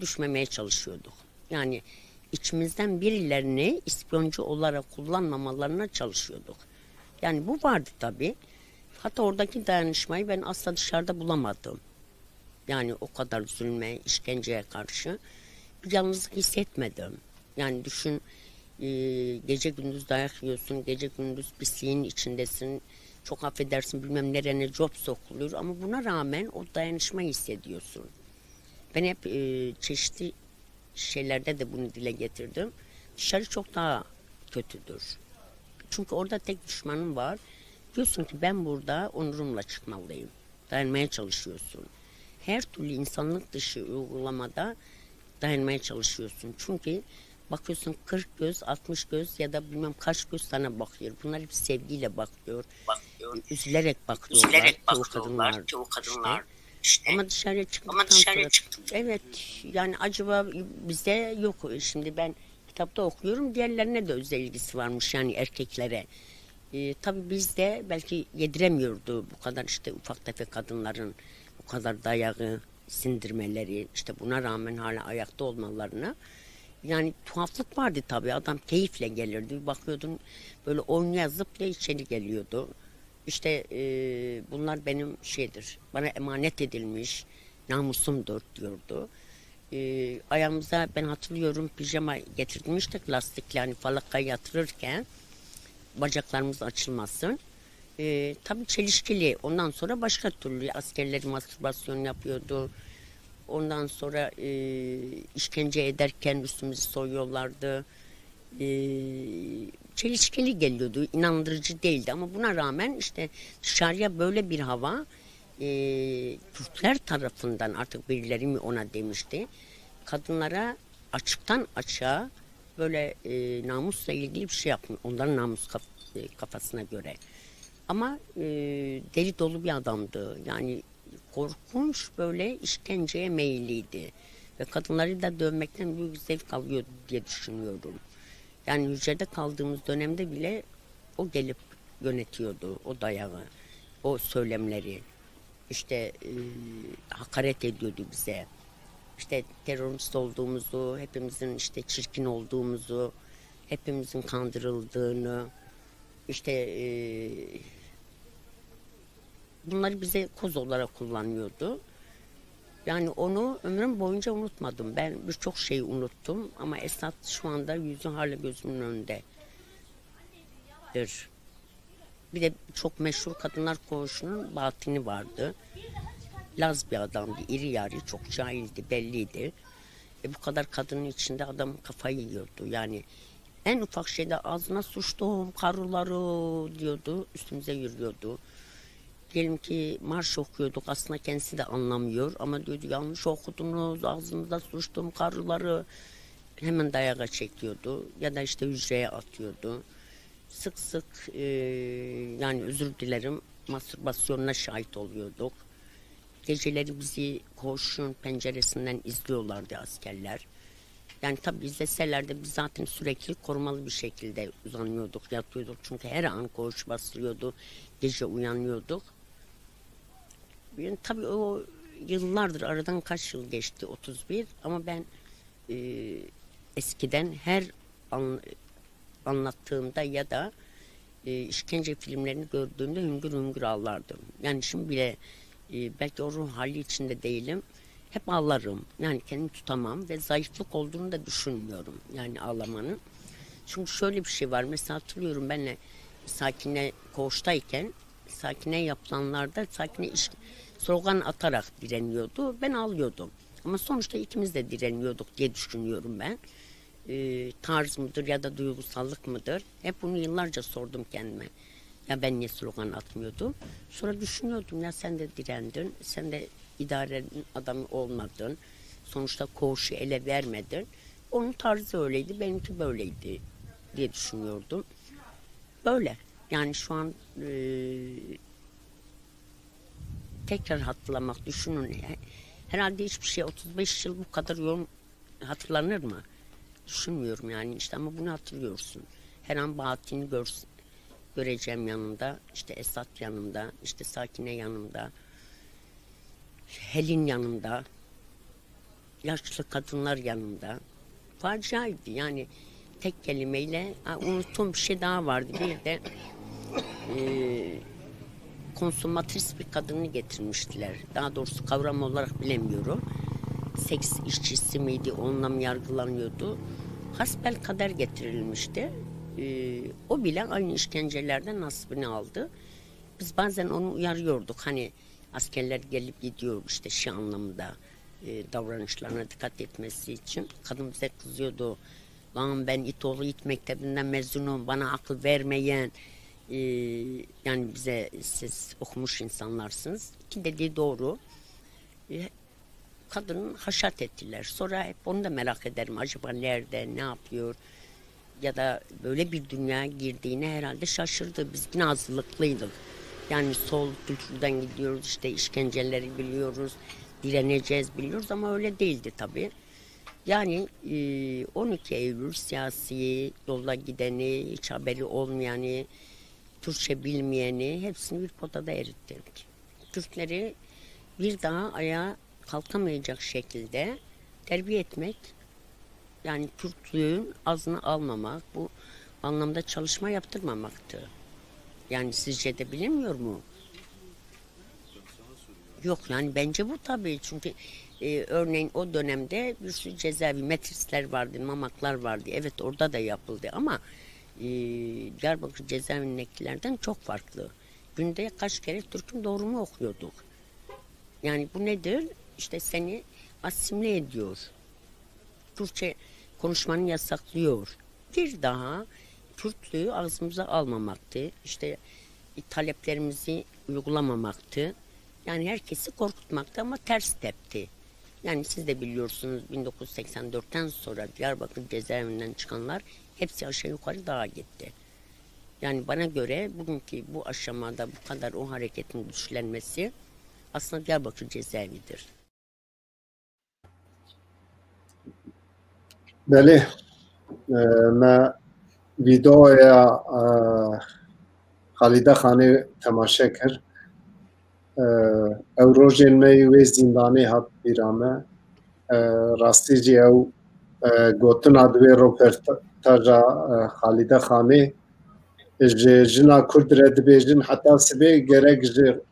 düşmemeye çalışıyorduk. Yani içimizden birilerini ispiyoncu olarak kullanmamalarına çalışıyorduk. Yani bu vardı tabii. Hatta oradaki dayanışmayı ben asla dışarıda bulamadım. Yani o kadar zulme, işkenceye karşı bir yalnızlık hissetmedim. Yani düşün, gece gündüz dayak yiyorsun, gece gündüz pisliğin içindesin. Çok affedersin bilmem nerene cop sokuluyor ama buna rağmen o dayanışmayı hissediyorsun. Ben hep çeşitli şeylerde de bunu dile getirdim. Dışarı çok daha kötüdür. Çünkü orada tek düşmanın var. Diyorsun ki ben burada onurumla çıkmalıyım. Dayanmaya çalışıyorsun. Her türlü insanlık dışı uygulamada dayanmaya çalışıyorsun. Çünkü bakıyorsun 40 göz, 60 göz ya da bilmem kaç göz sana bakıyor. Bunlar hep sevgiyle bakıyor. Üzülerek bakıyorlar. Çoğu kadınlar. İşte. Ama dışarıya çıktıktan sonra evet yani acaba bize yok. Şimdi ben kitapta okuyorum, diğerlerine de özel ilgisi varmış yani erkeklere. Tabii bizde belki yediremiyordu bu kadar işte ufak tefek kadınların bu kadar dayağı sindirmeleri, işte buna rağmen hala ayakta olmalarına. Yani tuhaflık vardı tabii, adam keyifle gelirdi, bakıyordun böyle oynaya zıplaya içeri geliyordu. İşte bunlar benim bana emanet edilmiş namusumdur diyordu. Ayağımıza ben hatırlıyorum pijama getirmiştik lastikli, hani falakaya yatırırken bacaklarımız açılmasın. Tabii çelişkili. Ondan sonra başka türlü askerleri mastürbasyon yapıyordu. Ondan sonra işkence ederken üstümüzü soyuyorlardı. Çelişkili geliyordu. İnandırıcı değildi ama buna rağmen işte dışarıya böyle bir hava Türkler tarafından, artık birileri mi ona demişti, kadınlara açıktan açığa böyle namusla ilgili bir şey yapmıyor. Onların namus kafasına göre. Ama deli dolu bir adamdı. Yani korkunç böyle işkenceye meyilliydi. Ve kadınları da dövmekten büyük zevk alıyor diye düşünüyorum. Yani hücrede kaldığımız dönemde bile o gelip yönetiyordu o dayağı, o söylemleri. İşte hakaret ediyordu bize. İşte terörist olduğumuzu, hepimizin işte çirkin olduğumuzu, hepimizin kandırıldığını, işte bunları bize koz olarak kullanıyordu. Yani onu ömrüm boyunca unutmadım. Ben birçok şeyi unuttum ama Esad şu anda yüzü hala gözümün önündedir. Bir de çok meşhur Kadınlar Koğuşu'nun Batini vardı. Laz bir adamdı, iri yarı, çok cahildi, belliydi. Bu kadar kadının içinde adam kafayı yiyordu. Yani en ufak şeyde ağzına sıçtım karıları diyordu, üstümüze yürüyordu. Diyelim ki marş okuyorduk, aslında kendisi de anlamıyor ama diyordu yanlış okudunuz, ağzınıza sıçtım karıları. Hemen dayağa çekiyordu ya da işte hücreye atıyordu. Sık sık yani özür dilerim mastürbasyonuna şahit oluyorduk. geceleri bizi koğuşun penceresinden izliyorlardı askerler. Yani tabii izleseler de biz zaten sürekli korumalı bir şekilde uzanıyorduk, yatıyorduk. Çünkü her an koğuş basılıyordu, gece uyanıyorduk. Yani tabii o yıllardır, aradan kaç yıl geçti, 31, ama ben eskiden her anlattığımda ya da işkence filmlerini gördüğümde hüngür hüngür ağlardım. Yani şimdi bile belki o ruh hali içinde değilim. Hep ağlarım. Yani kendimi tutamam ve zayıflık olduğunu da düşünmüyorum. Yani ağlamanın. Çünkü şöyle bir şey var. Mesela hatırlıyorum, benle Sakine koğuştayken Sakine yapılanlarda Sakine slogan atarak direniyordu. Ben ağlıyordum. Ama sonuçta ikimiz de direniyorduk diye düşünüyorum ben. Tarz mıdır ya da duygusallık mıdır? Hep bunu yıllarca sordum kendime. Ya ben niye slogan atmıyordum? Sonra düşünüyordum, ya sen de direndin, sen de idarenin adamı olmadın. Sonuçta koğuşu ele vermedin. Onun tarzı öyleydi, benimki böyleydi diye düşünüyordum. Böyle. Yani şu an tekrar hatırlamak, düşünün. Herhalde hiçbir şey 35 yıl bu kadar yoğun hatırlanır mı? Düşünmüyorum yani işte, ama bunu hatırlıyorsun. Her an Bahattin'i göreceğim yanımda, işte Esat yanımda, işte Sakine yanımda, Helin yanımda, yaşlı kadınlar yanımda. Faciaydı yani, tek kelimeyle. Unuttuğum bir şey daha vardı, bir de konsumatris bir kadını getirmiştiler. Daha doğrusu kavram olarak bilemiyorum. Seks işçisi miydi, onunla mı yargılanıyordu? Hasbelkader getirilmişti. O bile aynı işkencelerden nasibini aldı. Biz bazen onu uyarıyorduk. Hani askerler gelip gidiyor işte şey anlamında, davranışlarına dikkat etmesi için. Kadın bize kızıyordu. Lan ben İtoğlu İt Mektebi'nden mezunum, bana akıl vermeyen. Yani bize siz okumuş insanlarsınız. Ki dediği doğru. Kadını haşat ettiler. Sonra hep onu da merak ederim. Acaba nerede, ne yapıyor? Ya da böyle bir dünyaya girdiğine herhalde şaşırdı. Biz yine hazırlıklıydık. Yani sol kültürden gidiyoruz, işte işkenceleri biliyoruz, direneceğiz biliyoruz, ama öyle değildi tabii. Yani 12 Eylül siyasi yolla gideni, hiç haberi olmayanı, Türkçe bilmeyeni hepsini bir potada erittirdik. Türkleri bir daha ayağa kalkamayacak şekilde terbiye etmek, yani Türklüğün azını almamak, bu anlamda çalışma yaptırmamaktı. Yani sizce de bilinmiyor mu? Yok yani bence bu tabii, çünkü örneğin o dönemde bir sürü cezaevi, metrisler vardı, mamaklar vardı. Evet, orada da yapıldı ama Diyarbakır cezaevindekilerden çok farklı. Günde kaç kere Türk'ün doğrunu okuyorduk. Yani bu nedir? İşte seni asimile ediyor. Türkçe konuşmanı yasaklıyor. Bir daha Türklüğü ağzımıza almamaktı. İşte taleplerimizi uygulamamaktı. Yani herkesi korkutmaktı ama ters tepti. Yani siz de biliyorsunuz, 1984'ten sonra Diyarbakır cezaevinden çıkanlar hepsi aşağı yukarı dağa gitti. Yani bana göre bugünkü bu aşamada bu kadar o hareketin güçlenmesi aslında Diyarbakır cezaevidir. بله ما ویدئویا خالیده خانه تماشا کرد. او روژن می و زندانی هات بیرامه راستی جی او گوتن دوی روپرتاجا خالیده خانه جنا کرد رد بیجن حتی سبه گرگ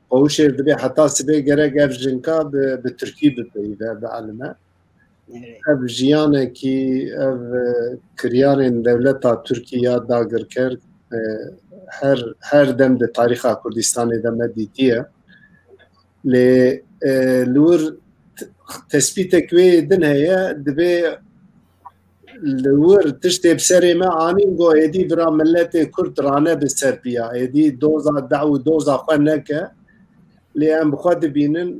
قوشر دبی حتی سبه گرگ اف جنکا به ترکی بپیده به علمه. ev jiyanekî ev kiryarên devleta Tirkiye dagir kir her dem di tarîxa Kurdistanê de me dîtiye. Lê li wir tespîtek wê din heye, divê li wir tiştê bi serê me anîn got êdî bira milletê Kurd rane bi serpiya, êdî doza dew û doza xwe neke. Lê em bi xwe dibînin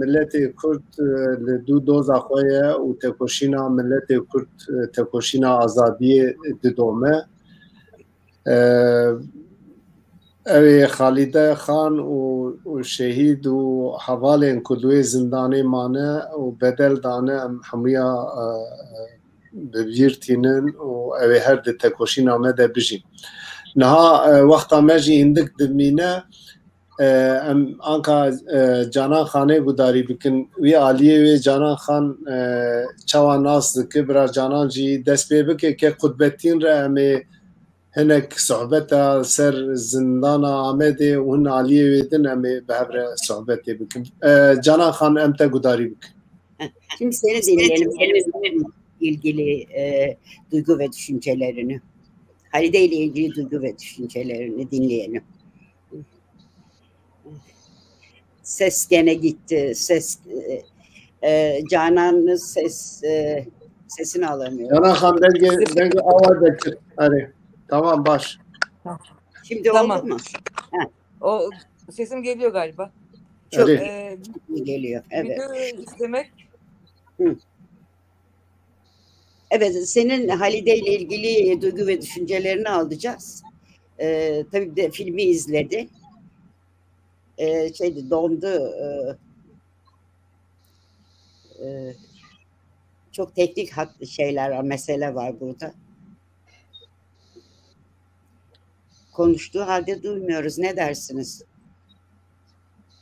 milletê Kurd li dû doza xwe ye û tekoşîna milletê Kurd tekoşîna azadiyê didome. اوی خالده خان و شهید و حوالین کدوی زندانی مانه و بدل دانه ام همیا ببیرتینن و اوی هر ده تکوشی نامه ده بجین نها وقتا مجی هندک دمینه ام آنکا جانان خانه گداری بکن وی آلیه وی جانان خان چوان ناس دکه برا جانان جی دست بی بکه که قدبتین را امی هنک صحبتا سر زندان آمده و هن آلیه ویدن امی بهبر صحبتی بکن جانان خان امتا گداری بکن. Şimdi seni dinleyelim. Senin ilgili duygu ve düşüncelerini. Halide ile ilgili duygu ve düşüncelerini dinleyelim. Ses gene gitti. Ses Canan'ın sesini alamıyor. Canan Han denge avar bekir. Hadi. Tamam baş. Şimdi Tamam. oldu mu? O sesim geliyor galiba. Çok Hadi. geliyor. Evet. Video izlemek. Evet, senin Halide ile ilgili duygu ve düşüncelerini alacağız. Tabii de filmi izledi. Dondu. Çok teknik şeyler var, mesele var burada. Konuştuğu halde duymuyoruz. Ne dersiniz?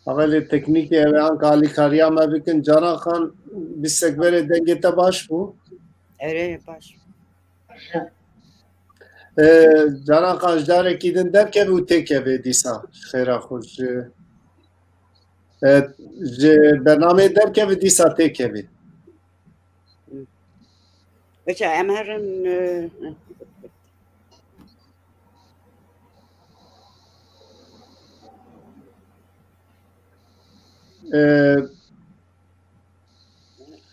Avali teknik ve ankali kariyama bikin Canan Han biz sekbere dengete baş bu. Evet, baş. Canan Han jare kidin derke bu teke disa. Khera hoş. Bername derke ve disa teke ve. Peki Emer'in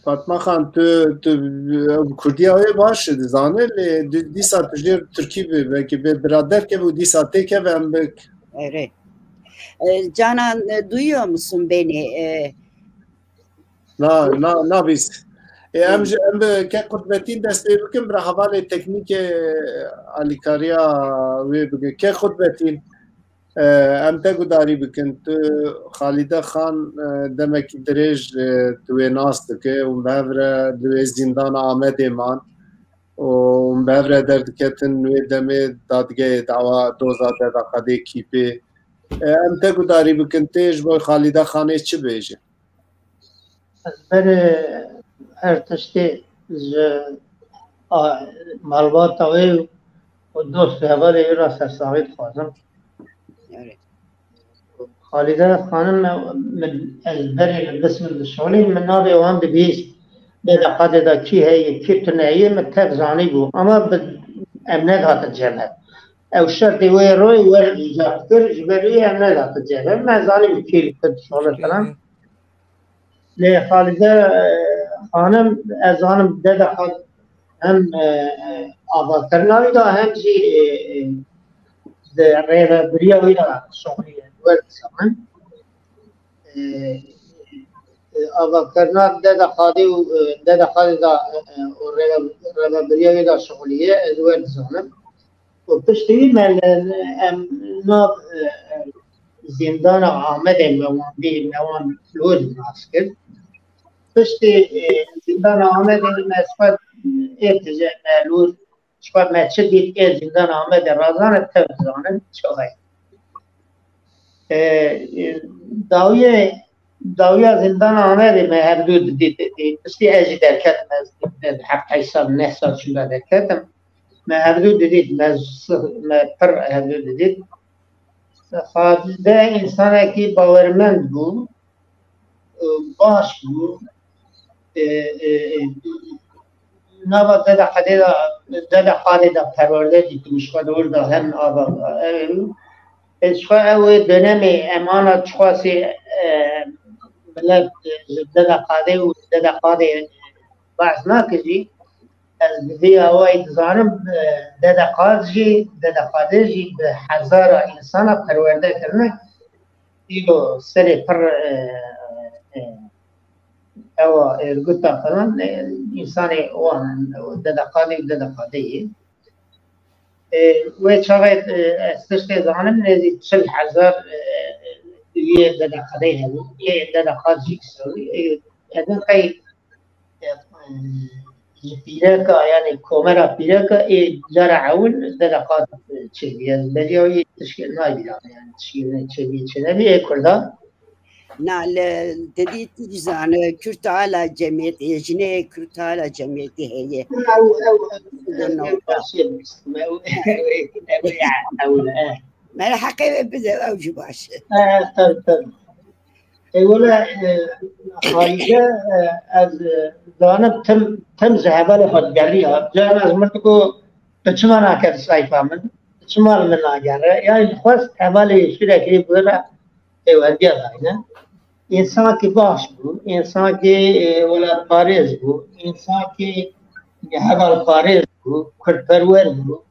Fatma Khan tu Kurdiya baş zanel disa tujir Türkiye belki bir birader ke bu disa teke ve ambek. Evet. Canan duyuyor musun beni? Na biz. Em ke kutbetin deste bikim bra havale teknik alikariya ve bige ke kutbetin em te gudari bikin tu Halide Khan demek direj tu nas dike u bevre du zindan Ahmed Eman u bevre derdiketin ve deme dadge dava doza da qade kipe em te gudari bikin tej boy Halide Khan'e çi beje بر ارتشتی معلومات اوی و دوست اول ایران سرساقید خوازم خالده خانم من البری قسم الشغلی من نابی وان دبیست بدا قاده دا کی هی کی تنعیه متف زانی بو اما امنه دات الجبهه او شرطی وی روی ور ایجاب کر جبری امنه دات الجبهه ما زانی بکی لکت شغل کنم لخالده خانم از آنم داده خود هم آباد کرناوی دا هم جی ریوه بریاوی دا شغلیه ورد زمان آباد کرناو داده خواهی دا ریوه بریاوی دا شغلیه ورد زمان و پشتی من ناب زندان آمده موان فلود ناسکر پشتی زندان آمده مسفت ارتجاع معلول شفت مچه دید که زندان آمده رازان تفزانه چوهای داویا زندان آمده من هر دو دید پشتی اجی درکت من 7 سال 9 سال شده درکتم من هر دو دید من پر هر دو دید خالده انسانه که باورمند بود باش بود نبا دادا خالده پرورده دیدمش خود ورده هم آبا اشخوا او دنم امانت شخواسی بلد دادا خاده و دادا خاده بحث ناکجی از بدی اوای دزانم دادا خاده جی به 1000 انسان پرورده کرنه ایلو سری پر او القطة falan insanı o an dede kadı و چاوت استشت زانم نزدیک 40,000 یه دقیقه هلو یه دقیقه جیکسوی ادن قی پیرکا یعنی کومرا پیرکا جرا عون دقیقه چیه بلیایی تشکیل نایبیدم یعنی تشکیل چنلی کرده نال تدي تجزان كرت على جمعية يجني كرت على جمعية هي ما الحقيقة بدأ أوجب عشان طب ولا خالده از دانب تم ذهبه لخد گریه جان از مرتکو بچما ناکر سایفا من بچما من ناگره یعنی خواست اولی شرکی بوده ایوالدیا داینا انسان کی باش بو انسان کی ولا پارز بو انسان کی هبال پارز بو کرپرور بو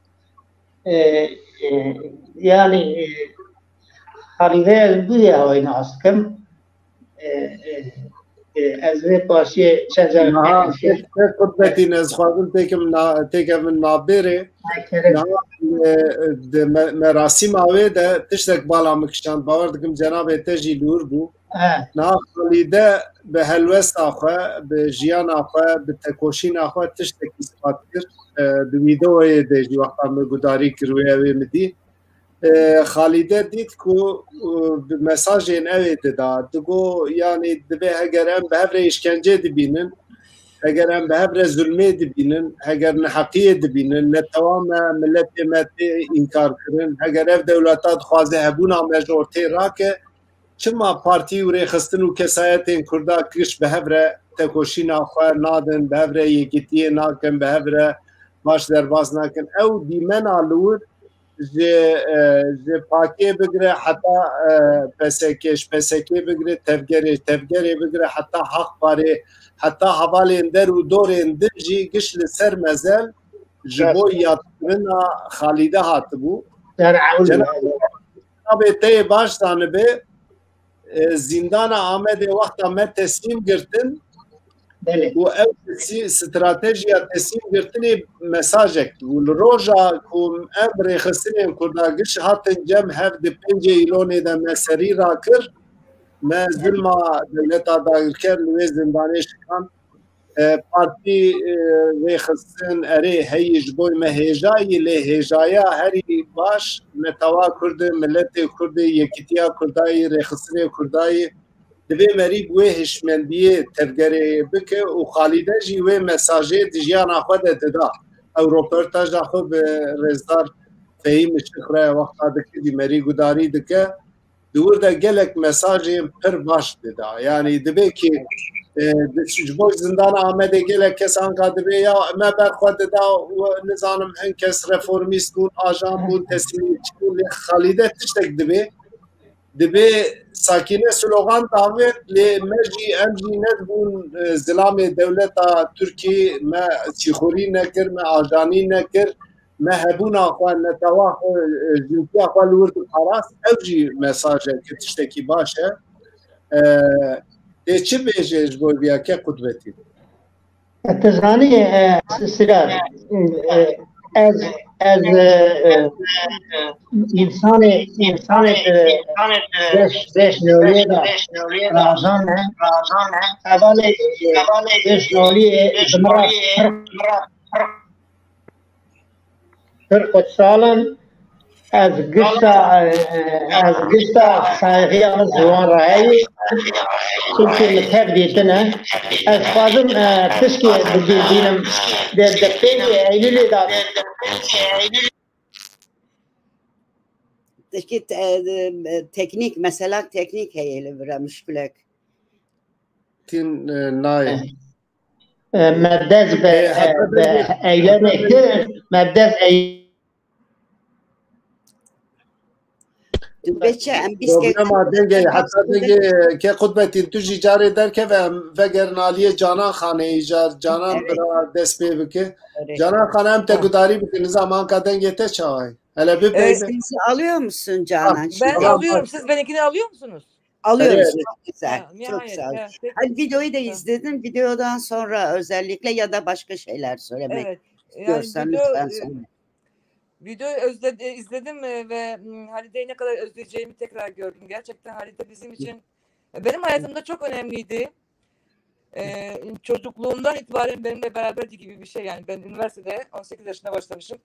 yani خالده بوده های ناسکم از پاسی چند قدرتين از خواهدم تيكم من نابيري مراسم اوه ده تشتك بالا مكشتان باور دكم جناب تجي لور بو نا خالده به هلوست آخوه به جیان آخوه به تکوشین آخوه تشتك اثبات کر دویدوه ده جی وقتا مگوداری کروه اوه مدی خالده دید که مساج این اوه دا دگو یعنی دبه اگر هم به هفره اشکنجه دبینن اگر هم به هفره ظلمه دبینن اگر نحقیه دبینن نتوام ملت مت انکار کرن اگر اف دولتات خوازه هبونا مجورتی را که چما پارتی و ریخستن و کسایتین کرده کش به هفره تکوشین آخواه نادن به هفره یکیتیه ناکن به هفره باش درباز ناکن او دیمن آلور جه پاکی بگره حتی پسکی بگره تفگره بگره حتی حق باره حتی حوال اندر و دور اندر جی گش لسر مزل جبو یادکرنا خالده هاتبو جناب تی باش دانبه زندان آمده وقتا ما تسلیم گرتن و او استراتیجیا تسلیم گرتنی مساجک و روزا کم امر خستنیم کرداگش هاتن جم هفت پنجه ایلونه ده مسری را کر ما ظلم دولتا دایر کرد و زندانش کن پارتی و خستن اره هیج بوی مهجایی لی هجایا هری باش متوا کرد ملت کرد یکیتیا کردایی رخصنی کردایی دوی مری بوی هشمندیه تفگره بکه و خالده جی وی مساجه دیجیان خود دادا او روپرتاج خود به رزدار فهیم شخره وقتا دکه دی مری گداری دکه دور ده گلک مساجه پر باش دادا یعنی دوی که جبوی زندان آمده گلک کسان که دوی یا ما برخواد دادا و نظانم هن کس رفورمیست بون آجان بون تسلیمی چون خالده تشتک دوی دبی ساکنه سلوغان داوت لی مرجی امجی ندبون زلام دولت ترکی ما چیخوری نکر ما آجانی نکر ما هبون آخوان نتواه جنتی آخوان لورد حراس اوجی مساجه که تشتکی باشه ده چی بیجه اجبور بیا که قدرتی؟ اتزانی سرار از انسان دش نولیه دا رازان ہے اول دش نولیه زمرا پر قدسالن از گشتا سایقی آمد زوان رایی چونکه متحب دیتنه از خواهدم تشکی بگیدینم در دقیقی ایلیلی داد تشكي تكنيك مثلا تكنيك هي اللي برا مشكلك تين ناي مبدأ بأيلانه مبدأ ما دنگه حتی دنگه که قدبتی توجی جاری در که وگر نالیه جانان خانه ایجار جانان برا دست پی بکه جانان خانه هم تگوداری بکه نظامان که دنگه ته çağay. Hele bir siz alıyor musun Canan? Ben alıyorum. Siz benimkini alıyor musunuz? Alıyoruz. Evet. Çok güzel. Çok güzel. Evet. Hani videoyu da izledim. Videodan sonra özellikle ya da başka şeyler söylemek Evet. Yani istiyorsan video, lütfen söyle. Videoyu izledim ve Halide'yi ne kadar özleyeceğimi tekrar gördüm. Gerçekten Halide bizim için, benim hayatımda çok önemliydi. Çocukluğumdan itibaren benimle beraberdi gibi bir şey. Yani ben üniversitede 18 yaşında başlamışım.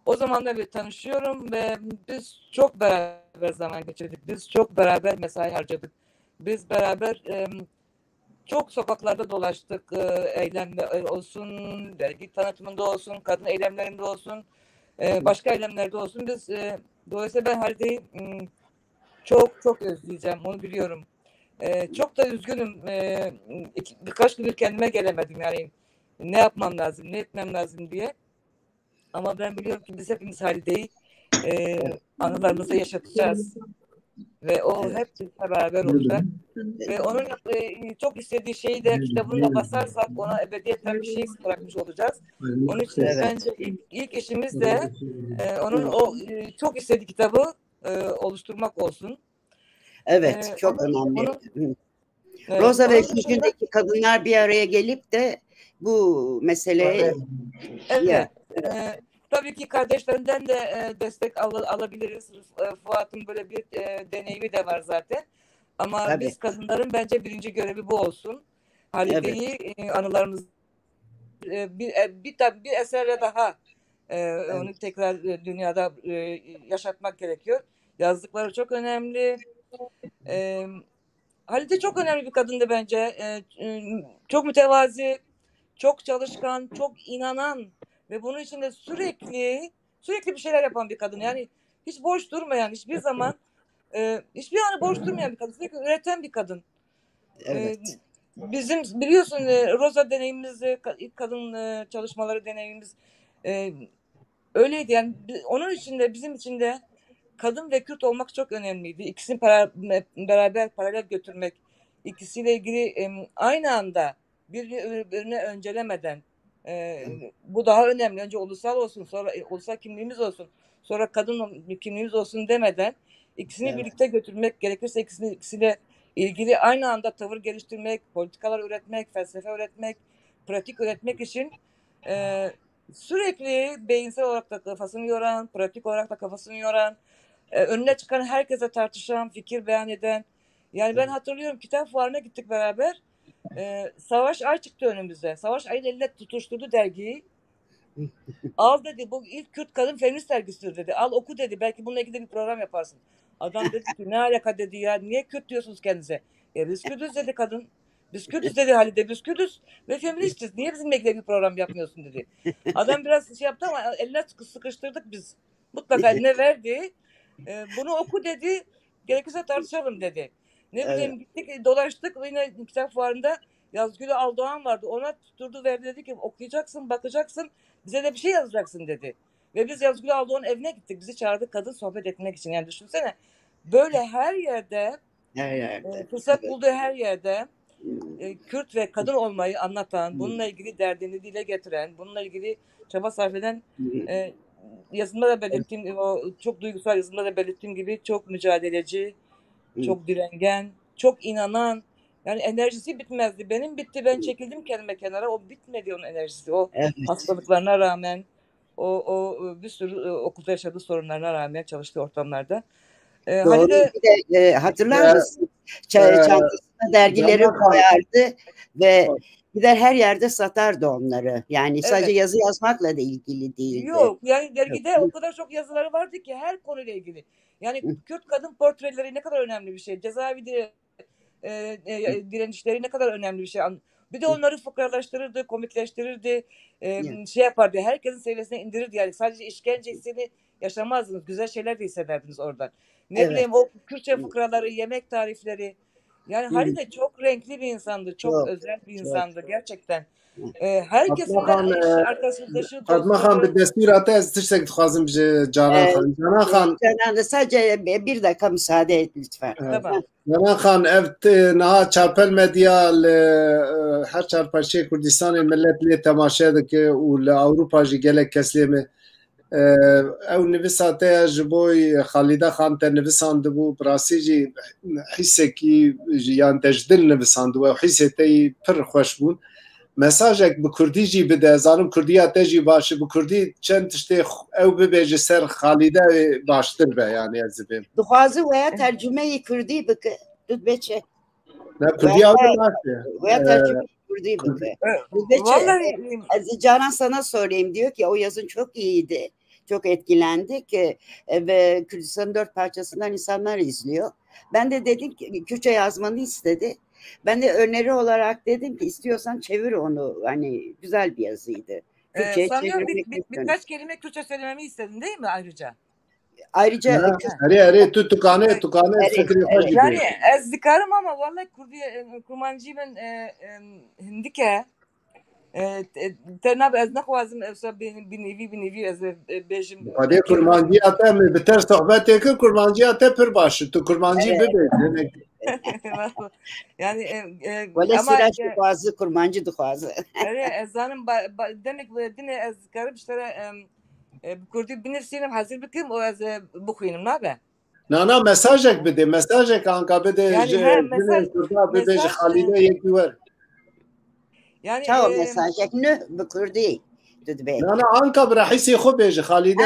O zamanla bir tanışıyorum ve biz çok beraber zaman geçirdik. Biz çok beraber mesai harcadık. Biz beraber çok sokaklarda dolaştık. Eylemler olsun, dergi tanıtımında olsun, kadın eylemlerinde olsun, başka eylemlerde olsun. Biz dolayısıyla ben Halide'yi çok çok özleyeceğim. Onu biliyorum. Çok da üzgünüm. Birkaç gündür kendime gelemedim. Yani ne yapmam lazım, ne etmem lazım diye. Ama ben biliyorum ki biz hepimiz Halide'yi anılarımızda yaşatacağız. Ve o hep beraber olacak. Ve onun çok istediği şeyi de kitabında basarsak ona ebediyetten bir şey bırakmış olacağız. Onun için bence ilk işimiz de onun o çok istediği kitabı oluşturmak olsun. Evet, çok önemli. Rosa ve Güzgün'deki kadınlar bir araya gelip de bu meseleye... Evet. Tabii ki kardeşlerinden de destek alabiliriz. Fuat'ın böyle bir deneyimi de var zaten. Ama Tabii. biz kadınların bence birinci görevi bu olsun. Halide'yi anılarımız bir eserle daha onu tekrar dünyada yaşatmak gerekiyor. Yazdıkları çok önemli. Halide çok önemli bir kadındı bence. Çok mütevazi, çok çalışkan, çok inanan ve bunun için de sürekli bir şeyler yapan bir kadın. Yani hiç boş durmayan, hiçbir zaman hiçbir anı boş durmayan bir kadın. Sürekli üreten bir kadın. Evet. Bizim biliyorsun Rosa deneyimimiz, ilk kadın çalışmaları deneyimimiz öyleydi. Yani onun için de bizim için de kadın ve Kürt olmak çok önemliydi. İkisini beraber paralel götürmek, ikisiyle ilgili aynı anda birbirine öncelemeden bu daha önemli. Önce ulusal olsun, sonra ulusal kimliğimiz olsun, sonra kadın kimliğimiz olsun demeden ikisini birlikte götürmek, gerekirse ikisiyle ilgili aynı anda tavır geliştirmek, politikalar üretmek, felsefe üretmek, pratik üretmek için sürekli beyinsel olarak da kafasını yoran, pratik olarak da kafasını yoran, önüne çıkan herkese tartışan, fikir beyan eden. Yani ben hatırlıyorum, kitap fuarına gittik beraber. Savaş Ay çıktı önümüze. Savaş Ay'ın eline tutuşturdu dergiyi. Al dedi, bu ilk Kürt kadın feminist dergisidir dedi. Al oku dedi, belki bununla ilgili bir program yaparsın. Adam dedi ki ne alaka dedi ya, niye Kürt diyorsunuz kendinize? Biz Kürtüz dedi kadın. Biz Kürtüz dedi Halide, biz Kürtüz ve feministiz. Niye bizimle ilgili bir program yapmıyorsun dedi. Adam biraz şey yaptı ama eline sıkıştırdık biz. Mutlaka eline verdi. Bunu oku dedi, gerekirse tartışalım dedi. Ne bileyim, gittik dolaştık, yine kitap fuarında Yazgül Aldoğan vardı. Ona tutturdu verdi, dedi ki okuyacaksın, bakacaksın, bize de bir şey yazacaksın dedi. Ve biz Yazgül Aldoğan'ın evine gittik. Bizi çağırdı kadın sohbet etmek için. Yani düşünsene, böyle her yerde fırsat bulduğu her yerde Kürt ve kadın olmayı anlatan, bununla ilgili derdini dile getiren, bununla ilgili çaba sarf eden, yazımda da belirttiğim, o çok duygusal yazımda da belirttiğim gibi çok mücadeleci, çok direngen, çok inanan. Yani enerjisi bitmezdi. Benim bitti, ben çekildim kendime kenara. O bitmedi onun enerjisi. O hastalıklarına rağmen, o bir sürü okulda yaşadığı sorunlarına rağmen çalıştığı ortamlarda. Halide, hatırlar mısın? Çantasına dergileri koyardı ve gider her yerde satardı onları. Yani sadece yazı yazmakla da ilgili değildi. Yok, yani dergide o kadar çok yazıları vardı ki her konuyla ilgili. Yani Kürt kadın portreleri ne kadar önemli bir şey. Cezaevi direnişleri ne kadar önemli bir şey. Bir de onları fıkralaştırırdı, komikleştirirdi, şey yapardı. Herkesin seviyesine indirirdi. Yani sadece işkence hissini yaşamazdınız. Güzel şeyler de hissederdiniz oradan. Ne bileyim, o Kürtçe fıkraları, yemek tarifleri. Yani Halide çok renkli bir insandı. Çok özel bir insandı gerçekten. Herkesin de arkadaşlığı Fatma bir destûrata ez tiştek dixwazim ji Canan Xan. Canan, sadece bir dakika müsaade et lütfen. Tamam. Canan Xan, ev naha çarpel medya her çarpelçeyê Kurdistanê millet lê temaşe dike û li Ewropa jî gelek kes lê me ew nivîsa te ji bo Halide Xan te nivîsandibû, bi rastî jî hîsekî yan te ji dil nivîsandibû, ew hîsê te pir xweş bûn. mesajek bu Kurdî jî bide zanim Kurdiya te jî baş bu Kurdî çend tiştê ew bibêje ser Halide baştir be yani ez dibêm. Dixwaze weya tercümeyî Kurdî bike. Tu beçe. Ne Kurdiya Veya tercümeyi Kurdî bike. Vallahi Aziz Canan sana sorayım, diyor ki o yazın çok iyiydi. Çok etkilendik ve Kürdistan'ın 4 parçasından insanlar izliyor. Ben de dedim ki Kürtçe yazmanı istedi. Ben de öneri olarak dedim ki istiyorsan çevir onu. Hani güzel bir yazıydı. sanıyorum birkaç kelime Kürtçe söylememi istedin değil mi ayrıca? Ayrıca Arı tu tukane fikri hoş yani ez dikarım ama vallahi kurmancı ben hindike ternab ez naxwazim evsa bir nevi ez bejim. Hadi kurmancıya te mi biter sohbet ki kurmancıya te pir başı tu kurmancı bibê. Yani Valla ama süreç dixwazı kurmancı dixwazı. evet ezanım demek dine ez dikarım işte Kurdî binirsinim hazır bikim o ez bixwînim nabe. Nana mesajek bide mesajek anka bide Yani Kurda bibêje Halide yekî wer. Yani Çao mesajek ne bu Kurdî. Düdbe. Nana anka bir hisi xu bêje Halide.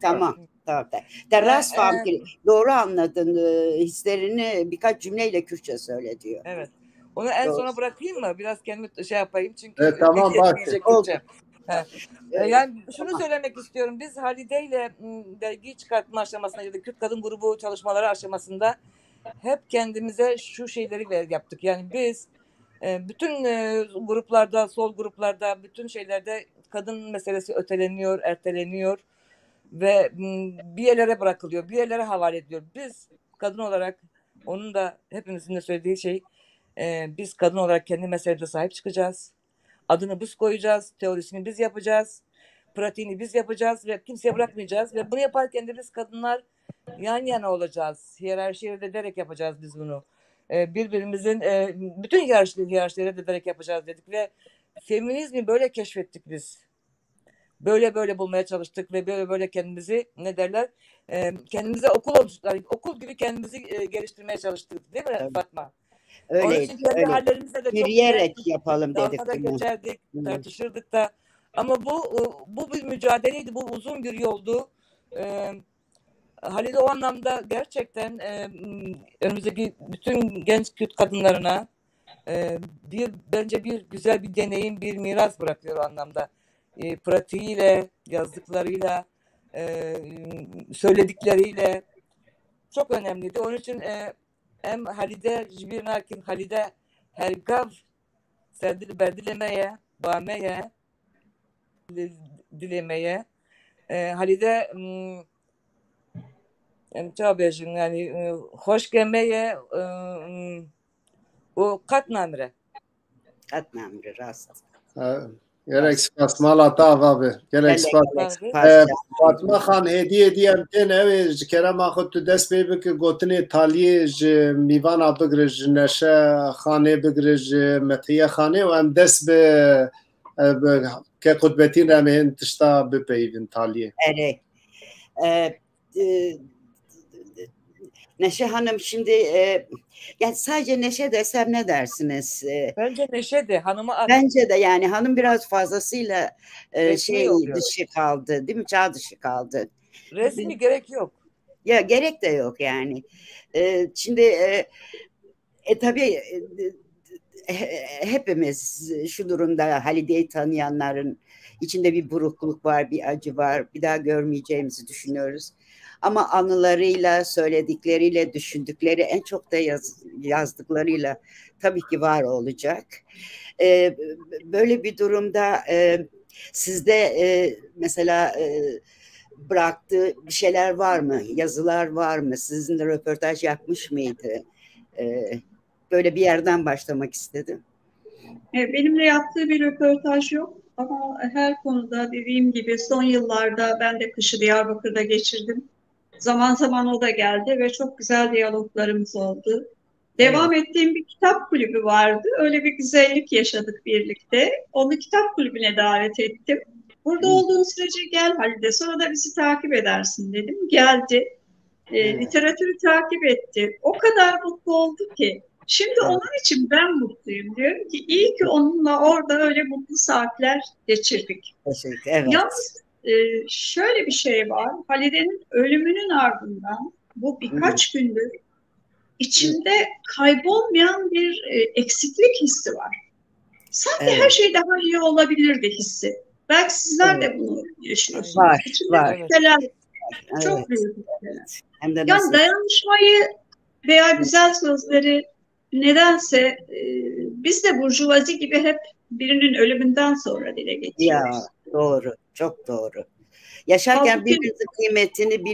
Tamam. Tamam. Terras famki doğru anladın, hislerini birkaç cümleyle Kürtçe söyle diyor. Evet. Onu en sona bırakayım mı? Biraz kendimi şey yapayım çünkü tamam bak. Yani şunu söylemek istiyorum. Biz Halide ile dergi çıkartma aşamasında ya da Kürt Kadın Grubu çalışmaları aşamasında hep kendimize şu şeyleri yaptık. Yani biz bütün gruplarda, sol gruplarda, bütün şeylerde kadın meselesi öteleniyor, erteleniyor ve bir yerlere bırakılıyor, bir yerlere havale ediliyor. Biz kadın olarak, onun da hepimizin de söylediği şey, biz kadın olarak kendi meselemize sahip çıkacağız. Adını biz koyacağız, teorisini biz yapacağız, pratiğini biz yapacağız ve kimseye bırakmayacağız. Ve bunu yaparken de biz kadınlar yan yana olacağız. Hiyerarşiye ederek yapacağız biz bunu. Birbirimizin bütün hiyerarşileri ederek yapacağız dedik ve feminizmi böyle keşfettik biz. Böyle bulmaya çalıştık ve böyle kendimizi kendimize okul gibi kendimizi geliştirmeye çalıştık değil mi Fatma? Öyle. Yürüyerek yapalım dedik. Dalga da geçerdik, tartışırdık da. Ama bu bir mücadeleydi, bu uzun bir yoldu. Halide o anlamda gerçekten önümüzdeki bütün genç Kürt kadınlarına bence bir güzel bir deneyim, bir miras bırakıyor o anlamda. Pratiğiyle, yazdıklarıyla, söyledikleriyle çok önemliydi. Onun için hem Halide Jibirnakin, Halide Hergav serdil berdilemeye, bağmeye, dilemeye, Halide çabejin yani hoş gelmeye o katnamre. Katnamre rast. Gerek spas malata abi. Gerek spas. Fatma Khan hediye diyem ten ev kerem axu tu dest pê bike gotinê taliyê ji mîvana bigire ji neşe xanê bigire ji metiye xanê û em dest bi ke qutbetîn em hên tişta bipeyivin taliyê. Evet. Neşe Hanım şimdi yani sadece Neşe desem ne dersiniz? Bence Neşe de hanıma. Bence de yani hanım biraz fazlasıyla dışı kaldı değil mi? Çağ dışı kaldı. Resmi gerek yok. Ya gerek de yok yani. Şimdi tabii hepimiz şu durumda Halide'yi tanıyanların içinde bir burukluk var, bir acı var. Bir daha görmeyeceğimizi düşünüyoruz. Ama anılarıyla, söyledikleriyle, düşündükleri, en çok da yazdıklarıyla tabii ki var olacak. Böyle bir durumda sizde mesela bıraktığı bir şeyler var mı? Yazılar var mı? Sizinle röportaj yapmış mıydı? Böyle bir yerden başlamak istedim. Benimle yaptığı bir röportaj yok. Ama her konuda dediğim gibi son yıllarda ben de kışı Diyarbakır'da geçirdim. Zaman zaman o da geldi ve çok güzel diyaloglarımız oldu. Devam ettiğim bir kitap kulübü vardı. Öyle bir güzellik yaşadık birlikte. Onu kitap kulübüne davet ettim. Burada olduğun sürece gel Halide, sonra da bizi takip edersin dedim. Geldi. Literatürü takip etti. O kadar mutlu oldu ki. Şimdi onun için ben mutluyum. Diyorum ki iyi ki onunla orada öyle mutlu saatler geçirdik. Evet. Yalnız şöyle bir şey var. Halide'nin ölümünün ardından bu birkaç gündür içimde kaybolmayan bir eksiklik hissi var. Sanki her şey daha iyi olabilirdi hissi. Belki sizler de bunu yaşıyorsunuz. Var. Çok büyük hisseler. Yani dayanışmayı veya güzel sözleri nedense biz de burjuvazi gibi hep birinin ölümünden sonra dile getiriyoruz. Ya doğru, çok doğru. Yaşarken birbirimizin kıymetini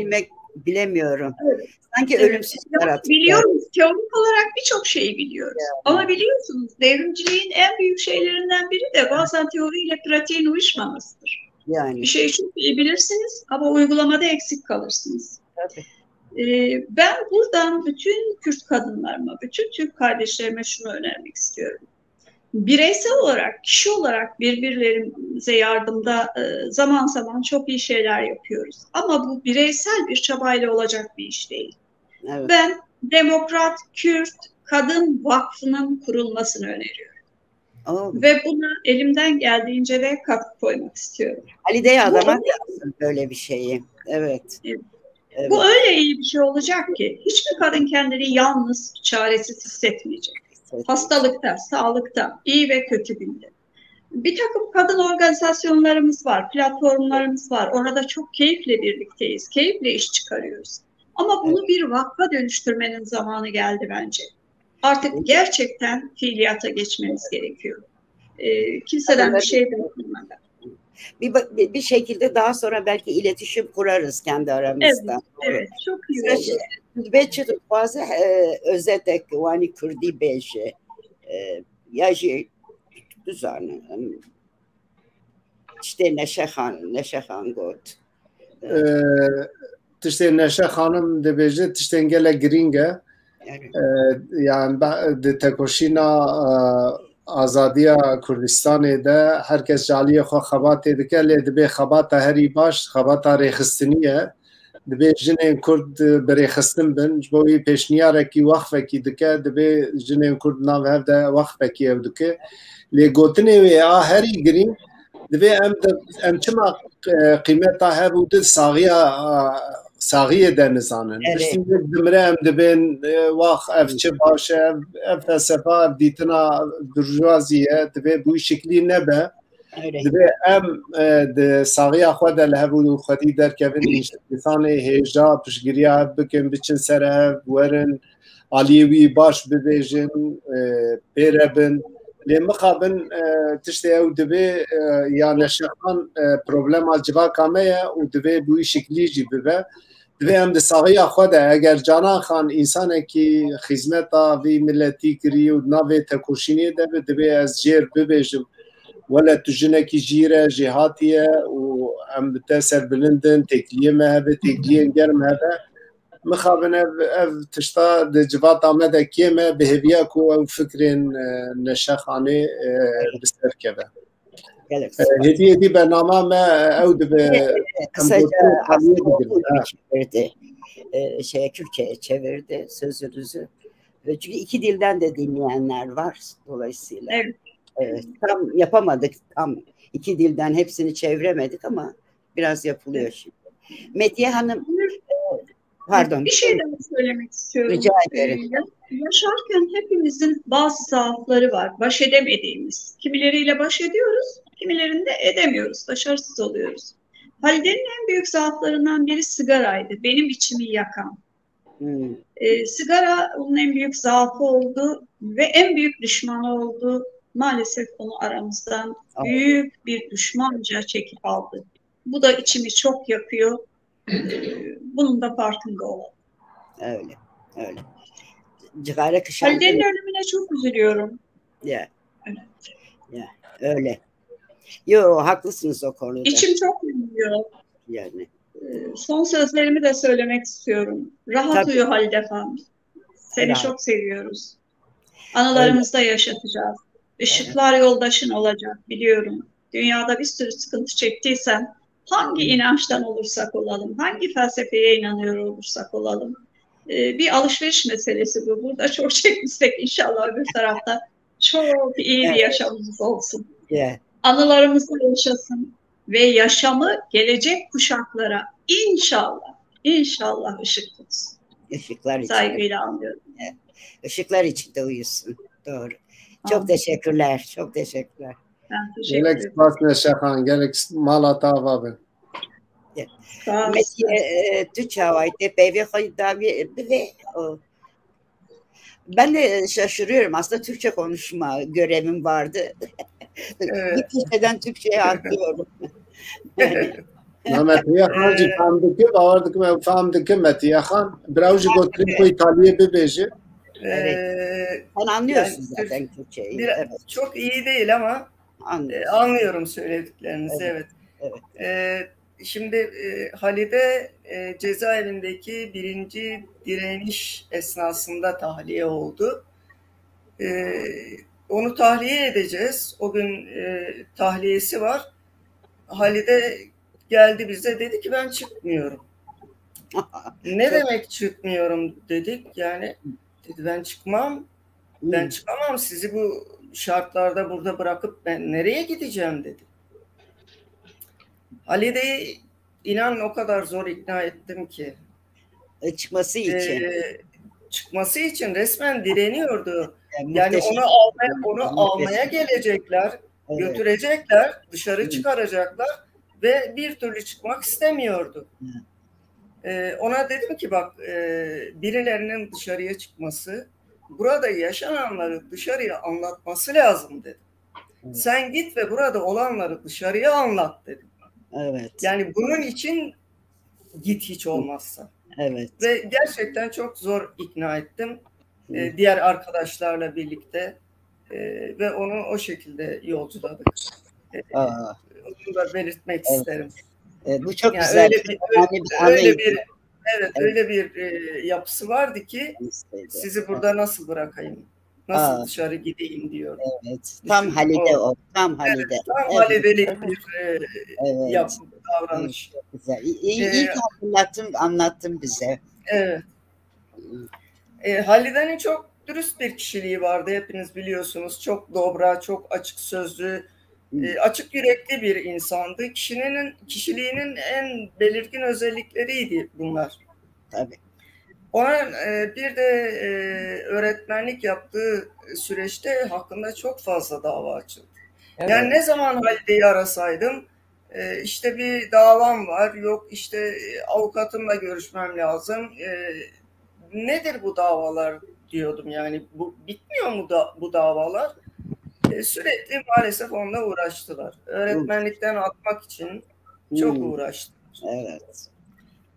bilemiyorum. Evet. Sanki ölümsüz yaratık. Biliyoruz, teorik olarak birçok şeyi biliyoruz. Ama biliyorsunuz devrimciliğin en büyük şeylerinden biri de bazen teoriyle pratiğin uyuşmamasıdır. Yani. Bir şeyi çok iyi bilirsiniz ama uygulamada eksik kalırsınız. Tabii. Ben buradan bütün Kürt kadınlarıma, bütün Türk kardeşlerime şunu önermek istiyorum. Bireysel olarak, kişi olarak birbirlerimize yardımda zaman zaman çok iyi şeyler yapıyoruz. Ama bu bireysel bir çabayla olacak bir iş değil. Evet. Ben Demokrat Kürt Kadın Vakfı'nın kurulmasını öneriyorum. Ve buna elimden geldiğince de katkı koymak istiyorum. Halide'ye adamak lazım böyle bir şeyi. Evet. Evet. Bu öyle iyi bir şey olacak ki hiçbir kadın kendini yalnız, çaresiz hissetmeyecek. Hastalıkta, sağlıkta, iyi ve kötü günde. Bir takım kadın organizasyonlarımız var, platformlarımız var. Orada çok keyifle birlikteyiz, keyifle iş çıkarıyoruz. Ama bunu bir vakfa dönüştürmenin zamanı geldi bence. Artık gerçekten fiiliyata geçmemiz gerekiyor. Kimseden bir şey beklemeden. Bir şekilde daha sonra belki iletişim kurarız kendi aramızda. Evet, çok iyi olur. Belki bazı özetek yani Kürdi beşe ya düzenli işte Neşehan got. Tişte Neşe Hanım de beje tişte gele gringe. Yani de tekoşina Azadiya Kurdistan'ı da herkes caliye xo xabat edike le dibe xabata heri baş xabata rexistiniye dibe jinên Kurd berexistin bin ji bo wî pêşniyareki wexfekî dike dibe jinên Kurd nav hev de wexfekî ev dike lê gotinê wê a herî girîng dibe em çima qîmeta hev û di sagiye de nizanin. Dimre em dibên wax ev çi baş ev felsefa ev dîtina burjuwaziye dibe bu şeklî nebe dibe em di sagiya xwe de li hev û xwedî derkevin însanê hêja piştgiriya hev bikin biçin ser hev werin aliyê wî baş bibêjin pêre bin lê mixabin tiştê ew dibe ya neşexan problema civaka me ye û dibe bu şeklî jî bibe dibe em di sagiya xwe de eger Canan Xan însanekî xizmeta vî milletî kirî û navê tekoşînê de bi dibe ez jêr bibêjim wele tu jinekî jîr e jê hatiye û em bi te serbilindin tekliyê me hebe tekliyên germ hebe mixabin ev tişta di civata me de kê me bi hêviya ku ew fikrên Neşexanê bi ser keve. Hediye bername me ew dibe kısaca Kürtçe'ye çevirdi sözünüzü. Çünkü iki dilden de dinleyenler var dolayısıyla. Evet. Tam yapamadık, tam iki dilden hepsini çeviremedik ama biraz yapılıyor şimdi. Medya Hanım, pardon. Bir şey daha söylemek istiyorum. Rica ederim. Yaşarken hepimizin bazı zaafları var, baş edemediğimiz. Kimileriyle baş ediyoruz, kimilerinde edemiyoruz, başarısız oluyoruz. Halide'nin en büyük zaaflarından biri sigaraydı, benim içimi yakan. Sigara onun en büyük zaafı oldu ve en büyük düşmanı oldu. Maalesef onu aramızdan büyük bir düşmanca çekip aldı. Bu da içimi çok yakıyor. Bunun da farkında olalım. Öyle. Halide'nin ölümüne çok üzülüyorum. Öyle. Yo, haklısınız o konuda. İçim çok üzülüyor. Yani. Son sözlerimi de söylemek istiyorum. Rahat uyu Halide Hanım. Seni çok seviyoruz. Anılarımızda yaşatacağız. Işıklar yoldaşın olacak biliyorum. Dünyada bir sürü sıkıntı çektiysen hangi inançtan olursak olalım, hangi felsefeye inanıyor olursak olalım bir alışveriş meselesi bu. Burada çok çekmişsek inşallah öbür tarafta çok iyi bir yaşamımız olsun. Yeah. Anılarımızı yaşasın ve yaşamı gelecek kuşaklara inşallah ışık tutsun. Işıklar içinde. Saygıyla anlıyorum. Işıklar içinde uyusun. Doğru. Çok teşekkürler. Çok teşekkürler. Ben teşekkür Gelek ederim. spasne şahan, gelek malata avabın. Sağ olun. Mesela tu çavayte beyve davi ve ben de şaşırıyorum. Aslında Türkçe konuşma görevim vardı. Bir kişiden Türkçe'ye atlıyorum. Metiye Xan jî fam dike, bawer dikim ew fam dike Metiye Xan. Biraw jî gotirîn ku İtalyayê bibêje. Sen anlıyorsun Yani zaten Türkçeyi. biraz, Evet, çok iyi değil ama anlıyorum. anlıyorum söylediklerinizi. Evet. Şimdi Halide cezaevindeki 1. direniş esnasında tahliye oldu. Onu tahliye edeceğiz. O gün tahliyesi var. Halide geldi bize, dedi ki ben çıkmıyorum. Ne demek çıkmıyorum dedik. Yani dedi ben çıkmam. Ben çıkamam. Sizi bu şartlarda burada bırakıp ben nereye gideceğim dedi. Halide'yi inan o kadar zor ikna ettim ki. Çıkması için. Çıkması için resmen direniyordu. Yani onu almaya gelecekler, götürecekler, dışarı çıkaracaklar ve bir türlü çıkmak istemiyordu. Ona dedim ki bak, birilerinin dışarıya çıkması, burada yaşananları dışarıya anlatması lazım dedim. Sen git ve burada olanları dışarıya anlat dedim. Evet. Yani bunun için git hiç olmazsa. Evet. Ve gerçekten çok zor ikna ettim. Diğer arkadaşlarla birlikte ve onu o şekilde yolculadık. Onu da belirtmek isterim. Bu çok yani güzel. Öyle bir yapısı vardı ki sizi burada nasıl bırakayım? Nasıl dışarı gideyim diyor. Evet. Tam Halide o. Tam Halide. Evet, tam Halide'lik bir davranış. Çok güzel. İyi ki anlattın bize. Evet. Halide'nin çok dürüst bir kişiliği vardı. Hepiniz biliyorsunuz. Çok dobra, çok açık sözlü, açık yürekli bir insandı. Kişiliğinin en belirgin özellikleriydi bunlar. Tabii. Ona bir de öğretmenlik yaptığı süreçte hakkında çok fazla dava açıldı. Evet. Yani ne zaman Halide'yi arasaydım, işte bir davam var, yok işte avukatımla görüşmem lazım. Nedir bu davalar diyordum, yani bu bitmiyor mu bu davalar? Sürekli maalesef onunla uğraştılar. Öğretmenlikten atmak için çok uğraştılar.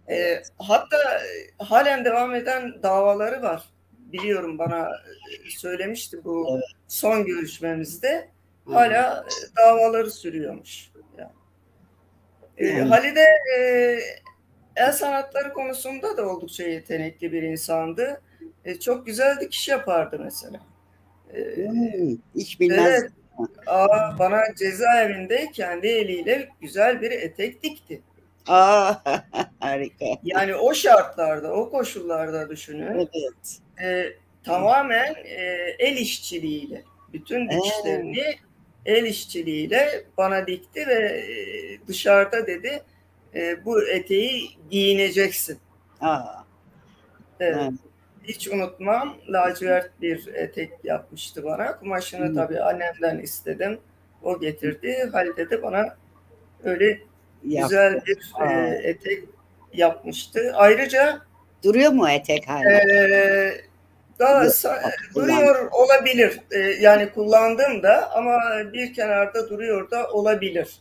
Evet. Hatta halen devam eden davaları var. Biliyorum, bana söylemişti bu son görüşmemizde. Hala davaları sürüyormuş. Yani. Halide el sanatları konusunda da oldukça yetenekli bir insandı. Çok güzel dikiş yapardı mesela. Hiç bilmez. Evet, bana cezaevinde kendi eliyle güzel bir etek dikti. Harika. Yani o şartlarda, o koşullarda düşünün. Evet. Tamamen el işçiliğiyle, bütün dikişlerini el işçiliğiyle bana dikti ve dışarıda dedi bu eteği giyineceksin. Evet. Hiç unutmam, lacivert bir etek yapmıştı bana. Kumaşını tabii annemden istedim. O getirdi. Halide de bana öyle güzel bir etek yapmıştı. Ayrıca duruyor mu etek hala? Duruyor olabilir. Yani kullandım da, ama bir kenarda duruyor da olabilir.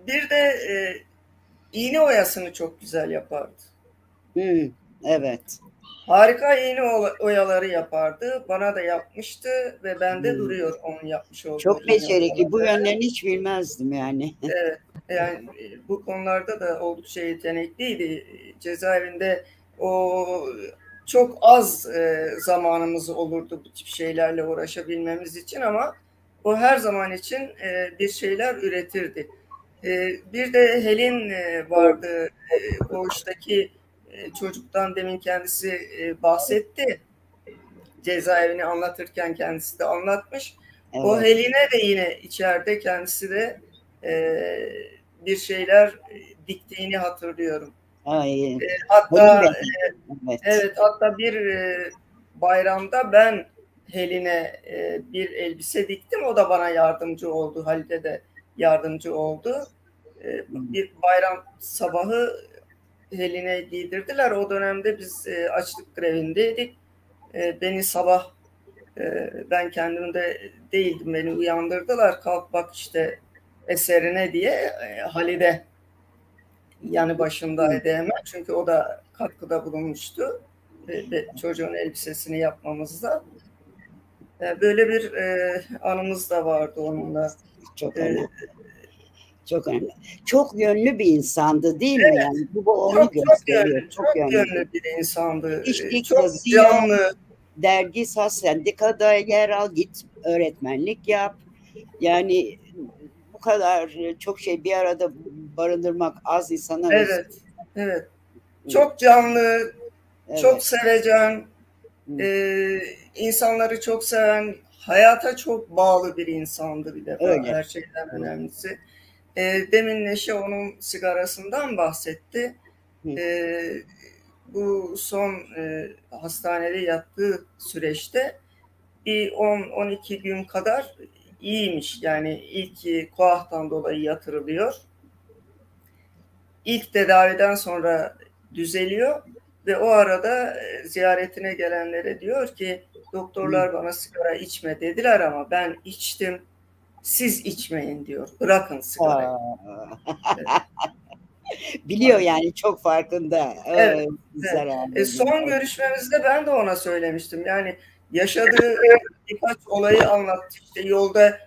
Bir de iğne oyasını çok güzel yapardı. Evet. Harika iğne oyaları yapardı. Bana da yapmıştı ve bende duruyor onun yapmış olduğu. Çok becerikli. Bu yönlerini hiç bilmezdim yani. Evet. Yani bu konularda da oldukça yetenekliydi. Cezaevinde o çok az zamanımız olurdu bu tip şeylerle uğraşabilmemiz için, ama o her zaman için bir şeyler üretirdi. Bir de Helin vardı, koğuştaki çocuktan demin kendisi bahsetti. Cezaevini anlatırken kendisi de anlatmış. Evet. O Heline de yine içeride kendisi de bir şeyler diktiğini hatırlıyorum. Ay, hatta hatta bir bayramda ben Heline bir elbise diktim. O da bana yardımcı oldu. Halide de yardımcı oldu. Bir bayram sabahı Heline giydirdiler. O dönemde biz açlık grevindeydik. Beni sabah ben kendimde değildim. Beni uyandırdılar. Kalk bak işte eserine diye Halide yanı başındaydı hemen. Çünkü o da katkıda bulunmuştu. Çocuğun elbisesini yapmamızda. Böyle bir anımız da vardı onunla. Çok önemli. Çok önemli. Çok yönlü bir insandı değil mi? Yani bu onu gösteriyor. Çok yönlü bir insandı. İşlik, çok canlı. Dergi, sendikada yer al, git öğretmenlik yap. Yani bu kadar çok şey bir arada barındırmak az insana. Evet. Çok canlı, çok sevecen, insanları çok seven, hayata çok bağlı bir insandı bir defa. Öyle. Her şeyden önemlisi. Demin Neşe onun sigarasından bahsetti. Bu son hastanede yattığı süreçte bir 10-12 gün kadar iyiymiş. Yani ilk koahtan dolayı yatırılıyor. İlk tedaviden sonra düzeliyor ve o arada ziyaretine gelenlere diyor ki doktorlar bana sigara içme dediler ama ben içtim. Siz içmeyin diyor. Bırakın sigarayı. Evet. Biliyor yani çok farkında. Evet. Son görüşmemizde ben de ona söylemiştim. Yani yaşadığı birkaç olayı anlattı. İşte yolda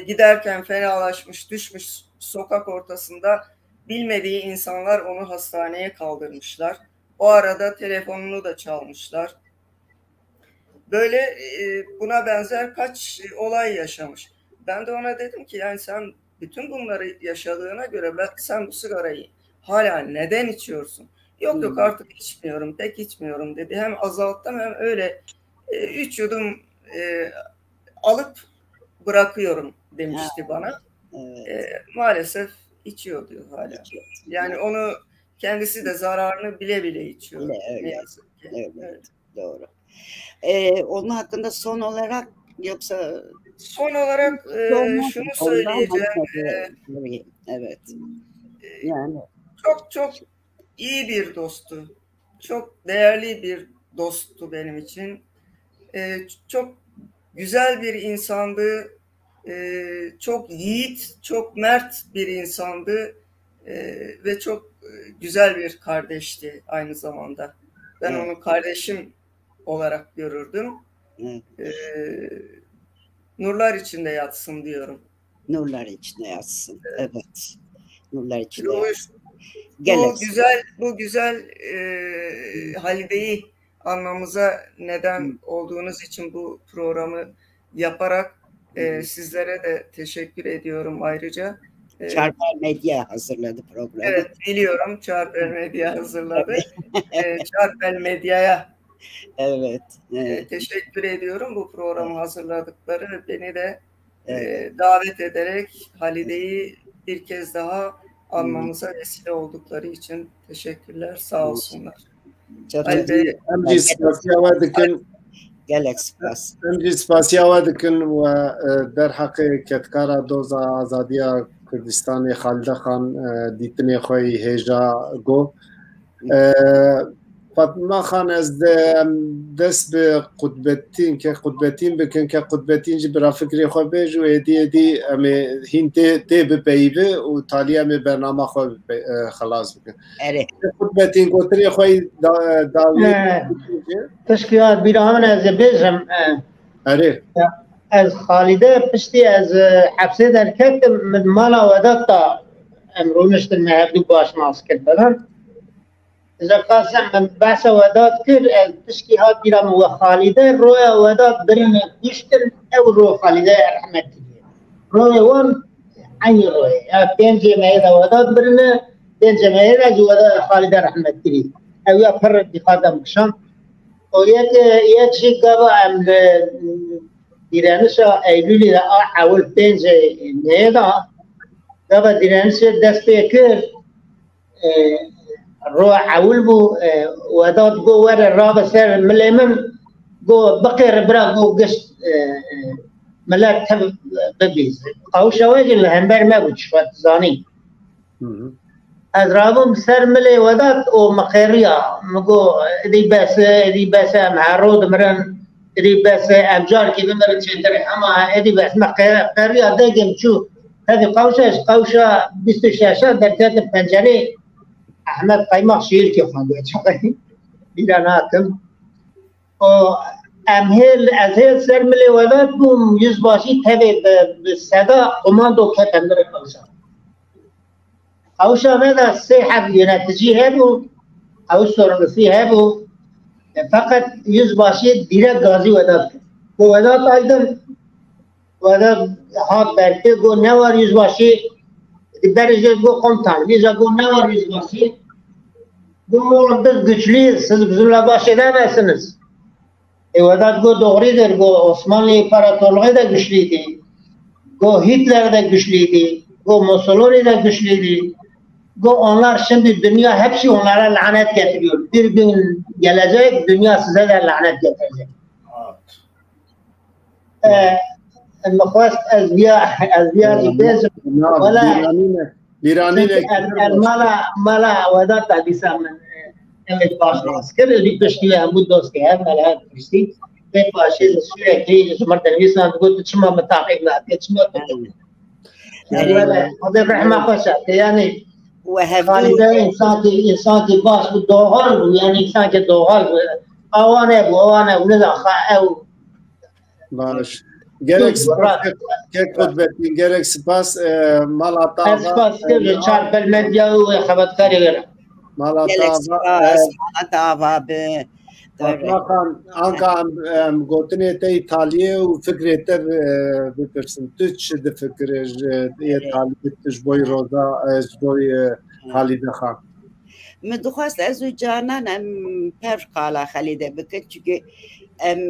giderken fenalaşmış, düşmüş sokak ortasında bilmediği insanlar onu hastaneye kaldırmışlar. O arada telefonunu da çalmışlar. Böyle buna benzer kaç olay yaşamış. Ben de ona dedim ki yani sen bütün bunları yaşadığına göre sen bu sigarayı hala neden içiyorsun? Yok artık içmiyorum, pek içmiyorum dedi. Hem azalttım hem öyle 3 yudum alıp bırakıyorum demişti bana. Evet. Maalesef içiyor diyor hala. Yani onu kendisi de zararını bile bile içiyor. Ne yazık ki. Evet. Doğru. Onun hakkında son olarak yoksa son olarak şunu söyleyeceğim. Evet. Yani çok iyi bir dosttu. Çok değerli bir dosttu benim için. Çok güzel bir insandı. Çok yiğit, çok mert bir insandı. Ve çok güzel bir kardeşti aynı zamanda. Ben onu kardeşim olarak görürdüm. Nurlar içinde yatsın diyorum. Nurlar içinde yatsın. Evet. Nurlar içinde yatsın. Bu güzel Halide'yi anmamıza neden olduğunuz için bu programı yaparak sizlere de teşekkür ediyorum ayrıca. Çarper Medya hazırladı programı. Evet biliyorum. Çarper Medya hazırladı. Çarper Medya'ya teşekkür ediyorum bu programı hazırladıkları ve beni de davet ederek Halide'yi bir kez daha anmamıza vesile oldukları için teşekkürler. Sağ olsunlar. Gelek spas. Emci spasiya dikin ve derhaqê ketkara doza azadiya Kurdistanê Halide Xan dîtinê xwe hêja got. Fatma Xan ez de dest bi qutbetîn bikin ke qutbetîn jî bira fikrê xwe bêj û êdî em ê hîn tê bipeyivî û talî em ê bernama xwe xelas bikin. Qutbetîn gotirê xwe dawî teşkilat bîra min ez ê bêjim ez Halide piştî ez hepsê derketim min mala wedat da em rûniştin me hevdû baş nas kirdinan. Zakasem min behsa wedat kir ez tişkî hat bîra min we Halide roya wedat birîne kuştin ew ro Halide rehmet diye. Roya wan aynı roya. Ya pêncê me da wedat birine pêncê me da Halide rehmet diye. اویا پر دیقادم بشن و یک شی گاوا ام دیرانشا ایلولی دا اول پنج نیدا گاوا دیرانش دست پیکر رو اول بو وداد گو ور راب سر ملیمن گو بقیر برا گو گشت ملاك تب ببيز أو شواجل الهمبر ما بتشوت زاني أزرابهم سر ملي وذات أو مقرية مقو دي بس مع رود مرن دي بس أمجار كذا مرن شدري أما دي بس مقرية دايم شو هذه قوشة بستشاشة درجات البنجري أحمد قيمة شير كيف ما بيتشقي بيراناتم أو امهل از هل سر ملی ولد بوم yüz başı tabi بالصدا komando kepemleri kavşa ve da seyahat yönetici hebu او sorumlusu hebu fakat yüzbaşı direkt gazi vedat bu vedat aydım vedat hat belki bu ne var yüzbaşı derece bu komutan bize bu ne var yüzbaşı bu biz güçlüyüz siz bizimle baş edemezsiniz Vedat go doğrudur, go Osmanlı İmparatorluğu da güçlüydü, go Hitler de güçlüydü, go Mussolini de güçlüydü, go onlar şimdi dünya hepsi onlara lanet getiriyor. Bir gün gelecek, dünya size de lanet getirecek. المخواست أزبياء إباز ولا الملا ودات عديسا من Evet başlaması. Kırıl bir peşkiyle bu dost ki hem neler kristi ve başlayız sürekli Cumhurbaşkanı İslam bu çıkma mutabıkla geçme. Yani o da rahmet başa yani halinde insan ki baş bu doğal yani insan ki doğal avane bu ne da ev baş gerek kudbetin gerek spas malata spas ki çarpel medya ve haberkari Malata be Anka gotine te İtalya u fikrete bipirsin tüç de fikir İtalya tüç boy roza boy Halide Khan. مدخواست از او جانان ام پر قالا خلیده بکن چون ام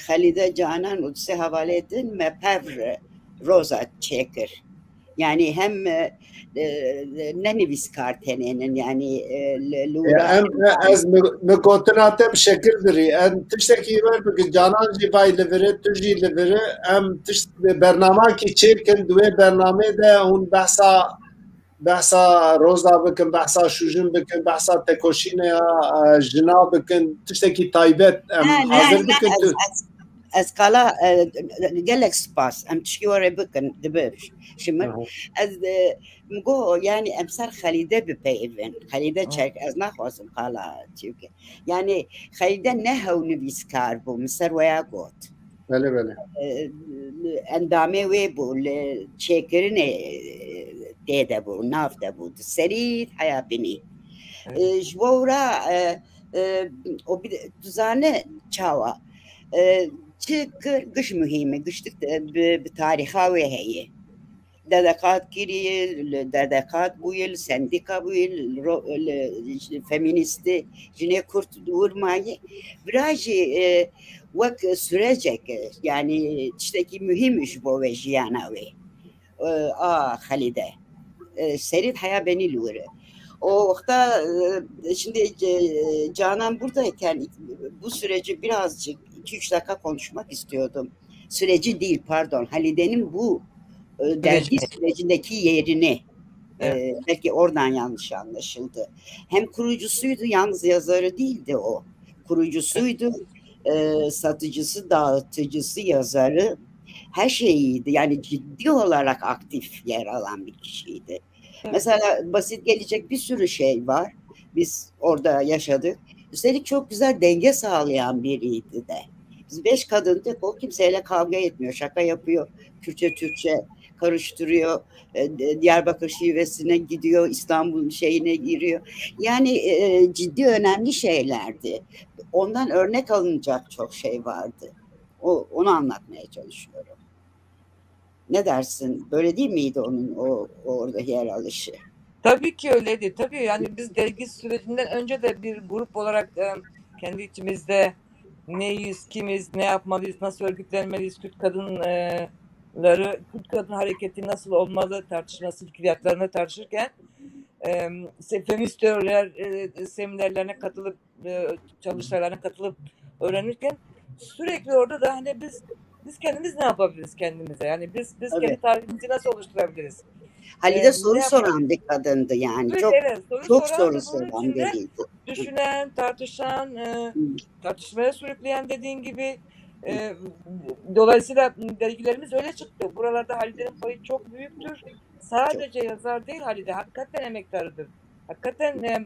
خلیده جانان و سه حواله دن ما پر روزا çekir. Yani hem nevis kartenenin yani lura az mikontinatem şekildir en tişteki var bugün canan cibay levere tüji levere em tişt bernama ki çirkin dve bername de un bahsa roza bıkın bahsa şujun bıkın bahsa tekoşine jina bıkın tişteki taybet em hazır bıkın از قالا gelek spas am tşkiware bıkın dibir şimdi az مگو yani emsar Halide bir peyven Halide çek az naxwazim qala çünkü yani Halide ne hevni biskar bu misar veya got bele endame ve bu çekirine dede bu nafta bu seri hayabini jvora o bir düzane çava قش مهمة قشتك بتاريخها وهي دادقات كيري دادقات بويل سنديكا بويل الفيمينيست جنيه كرت دور معي براجي وك سرجك يعني تشتكي مهم إيش بوجيانا وي خالدة سريد حياة بني لورة o vakta şimdi Canan buradayken bu süreci birazcık 2-3 dakika konuşmak istiyordum. Süreci değil pardon Halide'nin bu dergi sürecindeki yerini belki oradan yanlış anlaşıldı. Hem kurucusuydu yalnız yazarı değildi o. Kurucusuydu, satıcısı, dağıtıcısı, yazarı her şeyiydi. Yani ciddi olarak aktif yer alan bir kişiydi. Mesela basit gelecek bir sürü şey var. Biz orada yaşadık. Üstelik çok güzel denge sağlayan biriydi de. Biz 5 kadındık. O kimseyle kavga etmiyor. Şaka yapıyor. Kürtçe Türkçe karıştırıyor. Diyarbakır şivesine gidiyor. İstanbul şeyine giriyor. Yani ciddi önemli şeylerdi. Ondan örnek alınacak çok şey vardı. Onu anlatmaya çalışıyorum. Ne dersin? Böyle değil miydi onun orada yer alışı? Tabii ki öyleydi. Tabii yani biz dergi sürecinden önce de bir grup olarak kendi içimizde neyiz, kimiz, ne yapmalıyız, nasıl örgütlenmeliyiz, Kürt kadın hareketi nasıl olmalı tartışması, fikriyatlarını tartışırken feminist teoriler seminerlerine katılıp çalışmalarına katılıp öğrenirken sürekli orada da hani biz kendimiz ne yapabiliriz kendimize? Yani biz kendi tarihimizi nasıl oluşturabiliriz? Halide soru soran bir kadındı yani. Evet, çok evet, çok soran soru ve bunun soran içinde biriydi. düşünen, tartışan, tartışmaya sürükleyen dediğin gibi dolayısıyla dergilerimiz öyle çıktı. Buralarda Halide'nin payı çok büyüktür. Sadece yazar değil Halide, hakikaten emektarıdır. Hakikaten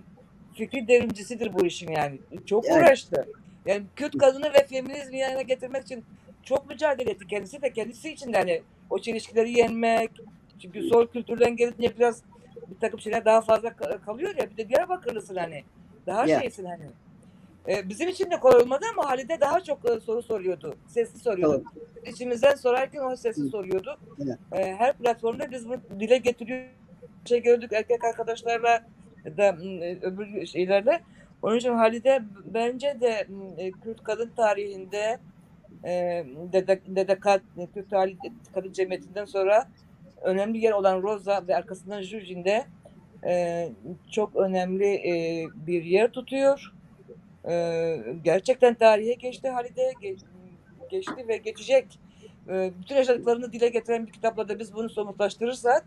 fikri devrimcisidir bu işin yani. Çok uğraştı. Yani Kürt kadını ve feminizmi yanına getirmek için çok mücadele etti. Kendisi için de hani o çelişkileri yenmek. Çünkü sol kültürden gelince biraz bir takım şeyler daha fazla kalıyor ya. Bir de Diyarbakırlısın hani. Daha şeysin hani. Bizim için de kolay olmadı ama Halide daha çok soru soruyordu. Sesli soruyordu. İçimizden sorarken o sesli soruyordu. Her platformda biz bunu dile getiriyoruz. Gördük erkek arkadaşlarla da öbür şeylerle. Onun için Halide bence de Kürt kadın tarihinde DDK Kürt Kadın Cemiyeti'nden sonra önemli yer olan Roza ve arkasından Jujin'de çok önemli bir yer tutuyor. Gerçekten tarihe geçti Halide, geçti ve geçecek. Bütün yaşadıklarını dile getiren bir kitapla da biz bunu somutlaştırırsak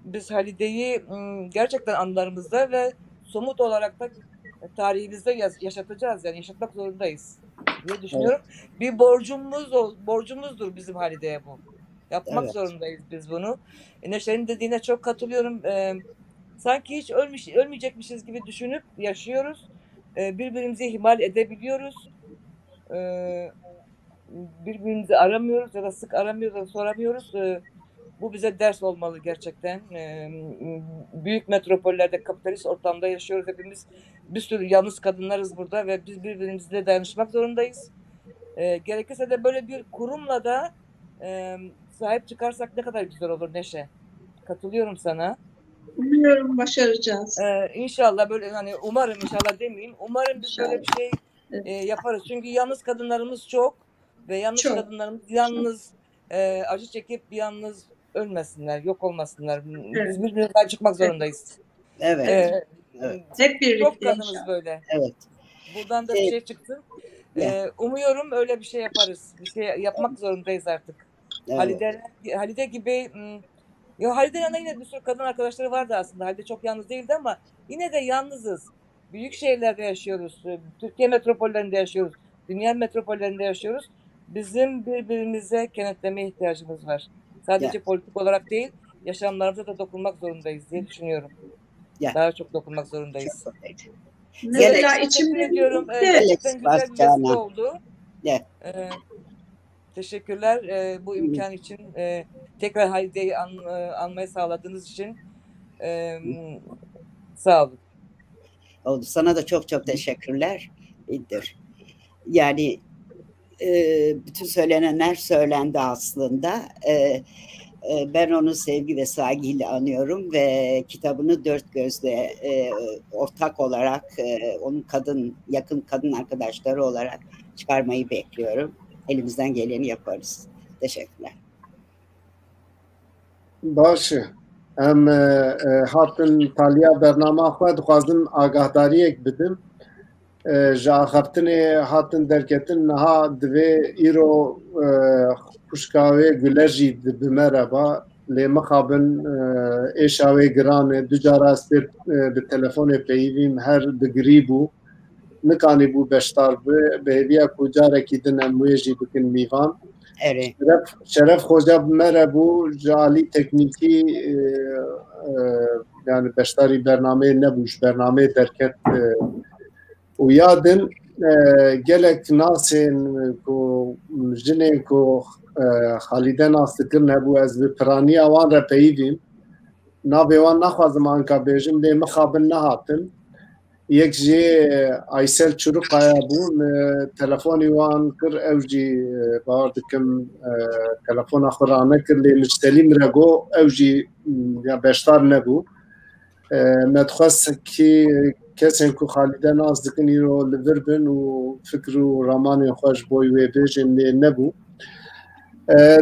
biz Halide'yi gerçekten anılarımızda ve somut olarak da tarihimizde yaşatacağız. Yani yaşatmak zorundayız diye düşünüyorum. Evet. Bir borcumuzdur bizim Halide'ye bu. Yapmak zorundayız biz bunu. Neşe'nin dediğine çok katılıyorum. Sanki hiç ölmeyecekmişiz gibi düşünüp yaşıyoruz. Birbirimizi ihmal edebiliyoruz. Birbirimizi aramıyoruz ya da sık aramıyoruz ya da soramıyoruz. Bu bize ders olmalı gerçekten. Büyük metropollerde, kapitalist ortamda yaşıyoruz hepimiz. Bir sürü yalnız kadınlarız burada ve biz birbirimizle dayanışmak zorundayız. Gerekirse de böyle bir kurumla da sahip çıkarsak ne kadar güzel olur Neşe. Katılıyorum sana. Umuyorum başaracağız. İnşallah böyle hani umarım inşallah demeyeyim. Umarım biz böyle bir şey yaparız. Çünkü yalnız kadınlarımız çok ve yalnız kadınlarımız yalnız acı çekip yalnız ölmesinler, yok olmasınlar. Evet. Biz birbirimizden çıkmak zorundayız. Evet. Hep birlikte. Çok kadınız böyle. Evet. Buradan da bir şey çıktı. Umuyorum öyle bir şey yaparız. Bir şey yapmak zorundayız artık. Evet. Halide gibi ya Halide'nin yanında yine bir sürü kadın arkadaşları vardı aslında. Halide çok yalnız değildi ama yine de yalnızız. Büyük şehirlerde yaşıyoruz. Türkiye metropollerinde yaşıyoruz. Dünya metropollerinde yaşıyoruz. Bizim birbirimize kenetlemeye ihtiyacımız var. Sadece politik olarak değil, yaşamlarımıza da dokunmak zorundayız diye düşünüyorum. Daha çok dokunmak zorundayız. Mesela içimde diyorum. Gerçekten güzel bir yazı oldu. Teşekkürler bu imkan için. Tekrar Halide'yi anmayı sağladığınız için sağ olun. Oldu. Sana da çok çok teşekkürler. Yani bütün söylenenler söylendi aslında. Ben onu sevgi ve saygıyla anıyorum ve kitabını dört gözle ortak olarak onun yakın kadın arkadaşları olarak çıkarmayı bekliyorum. Elimizden geleni yaparız. Teşekkürler. باشه ام هاتن تالیا برنامه خود خوازم آگاهداری یک بدم جا آخرتن هاتن درکتن نها دوی ایرو خوشکاوی گلجی بمره با لی مخابن ایشاوی گرانه دو جارا سپر به تلفون پیویم هر دگری بو نکانی بو بشتار به هدیه کجاره کی دن امویجی بکن میوان شرف خوجا بمره بو جالی تکنیکی yani beştari bername nebuş bername derket u yadın gelek nasın ku jinin ku Halide nasıkır nebu ez bi prani avan repeyivim nabevan naxwazim anka bejim de mixabin nehatın yek jê Aysel Çurukaya bûn telefonî wan kir ew jî bawer dikim telefona xwe ranekir lê miştelî min re got ew jî ya beşdar nebû مدخواست کی کسین کو خالیده ناز دکنی رو لور بن و فکر و رامان خوش بوی و بیجن نبو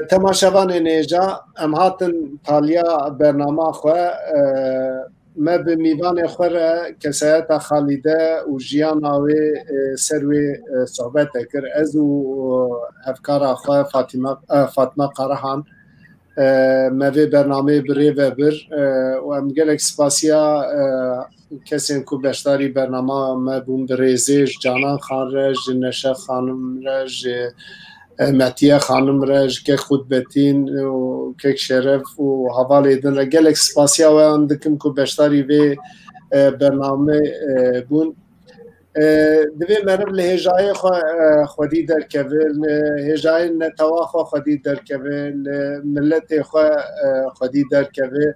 تماشاوان نیجا ام هاتن تالیا برنامه خواه ما به میوان خوره کسایت خالیده و جیان آوی سروی صحبت کر از و هفکار خواه فاطمه قرحان ما به برنامه بری و بر و ام گلک سپاسیا کسین کو بشتاری برنامه ما بوم بریزیش جانان خان رج نشه خانم رج متیه خانم رج که خود بتین و که شرف و حواله دن را گلک سپاسیا و اندکم کو بشتاری به برنامه بون دوی مرب لهجای خودی در کبل هجای نتوا خودی در کبل ملت خودی در کبل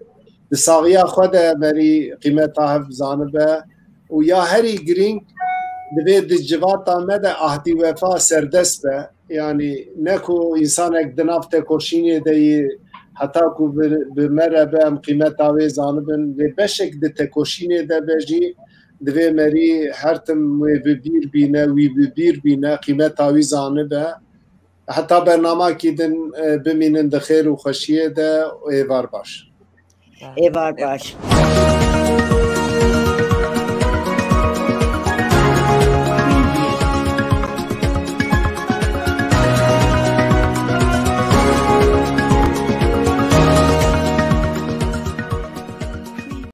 دساغیا خود مری قیمت هف زانبه و یا هری گرینگ دوی دجوات آمد اهدی وفا سردست به یعنی نکو انسانک دنافت کشینی دی حتی کو بمربه ام قیمت آوی زانبن و بشک ده کشینی ده بجی دوی مری هر تم وی ببیر بینه وی ببیر بینه قیمت آوی زانبه حتی برنامه کی دن بمینن ده خیر و خوشیه ده و ایوار باش ایوار باش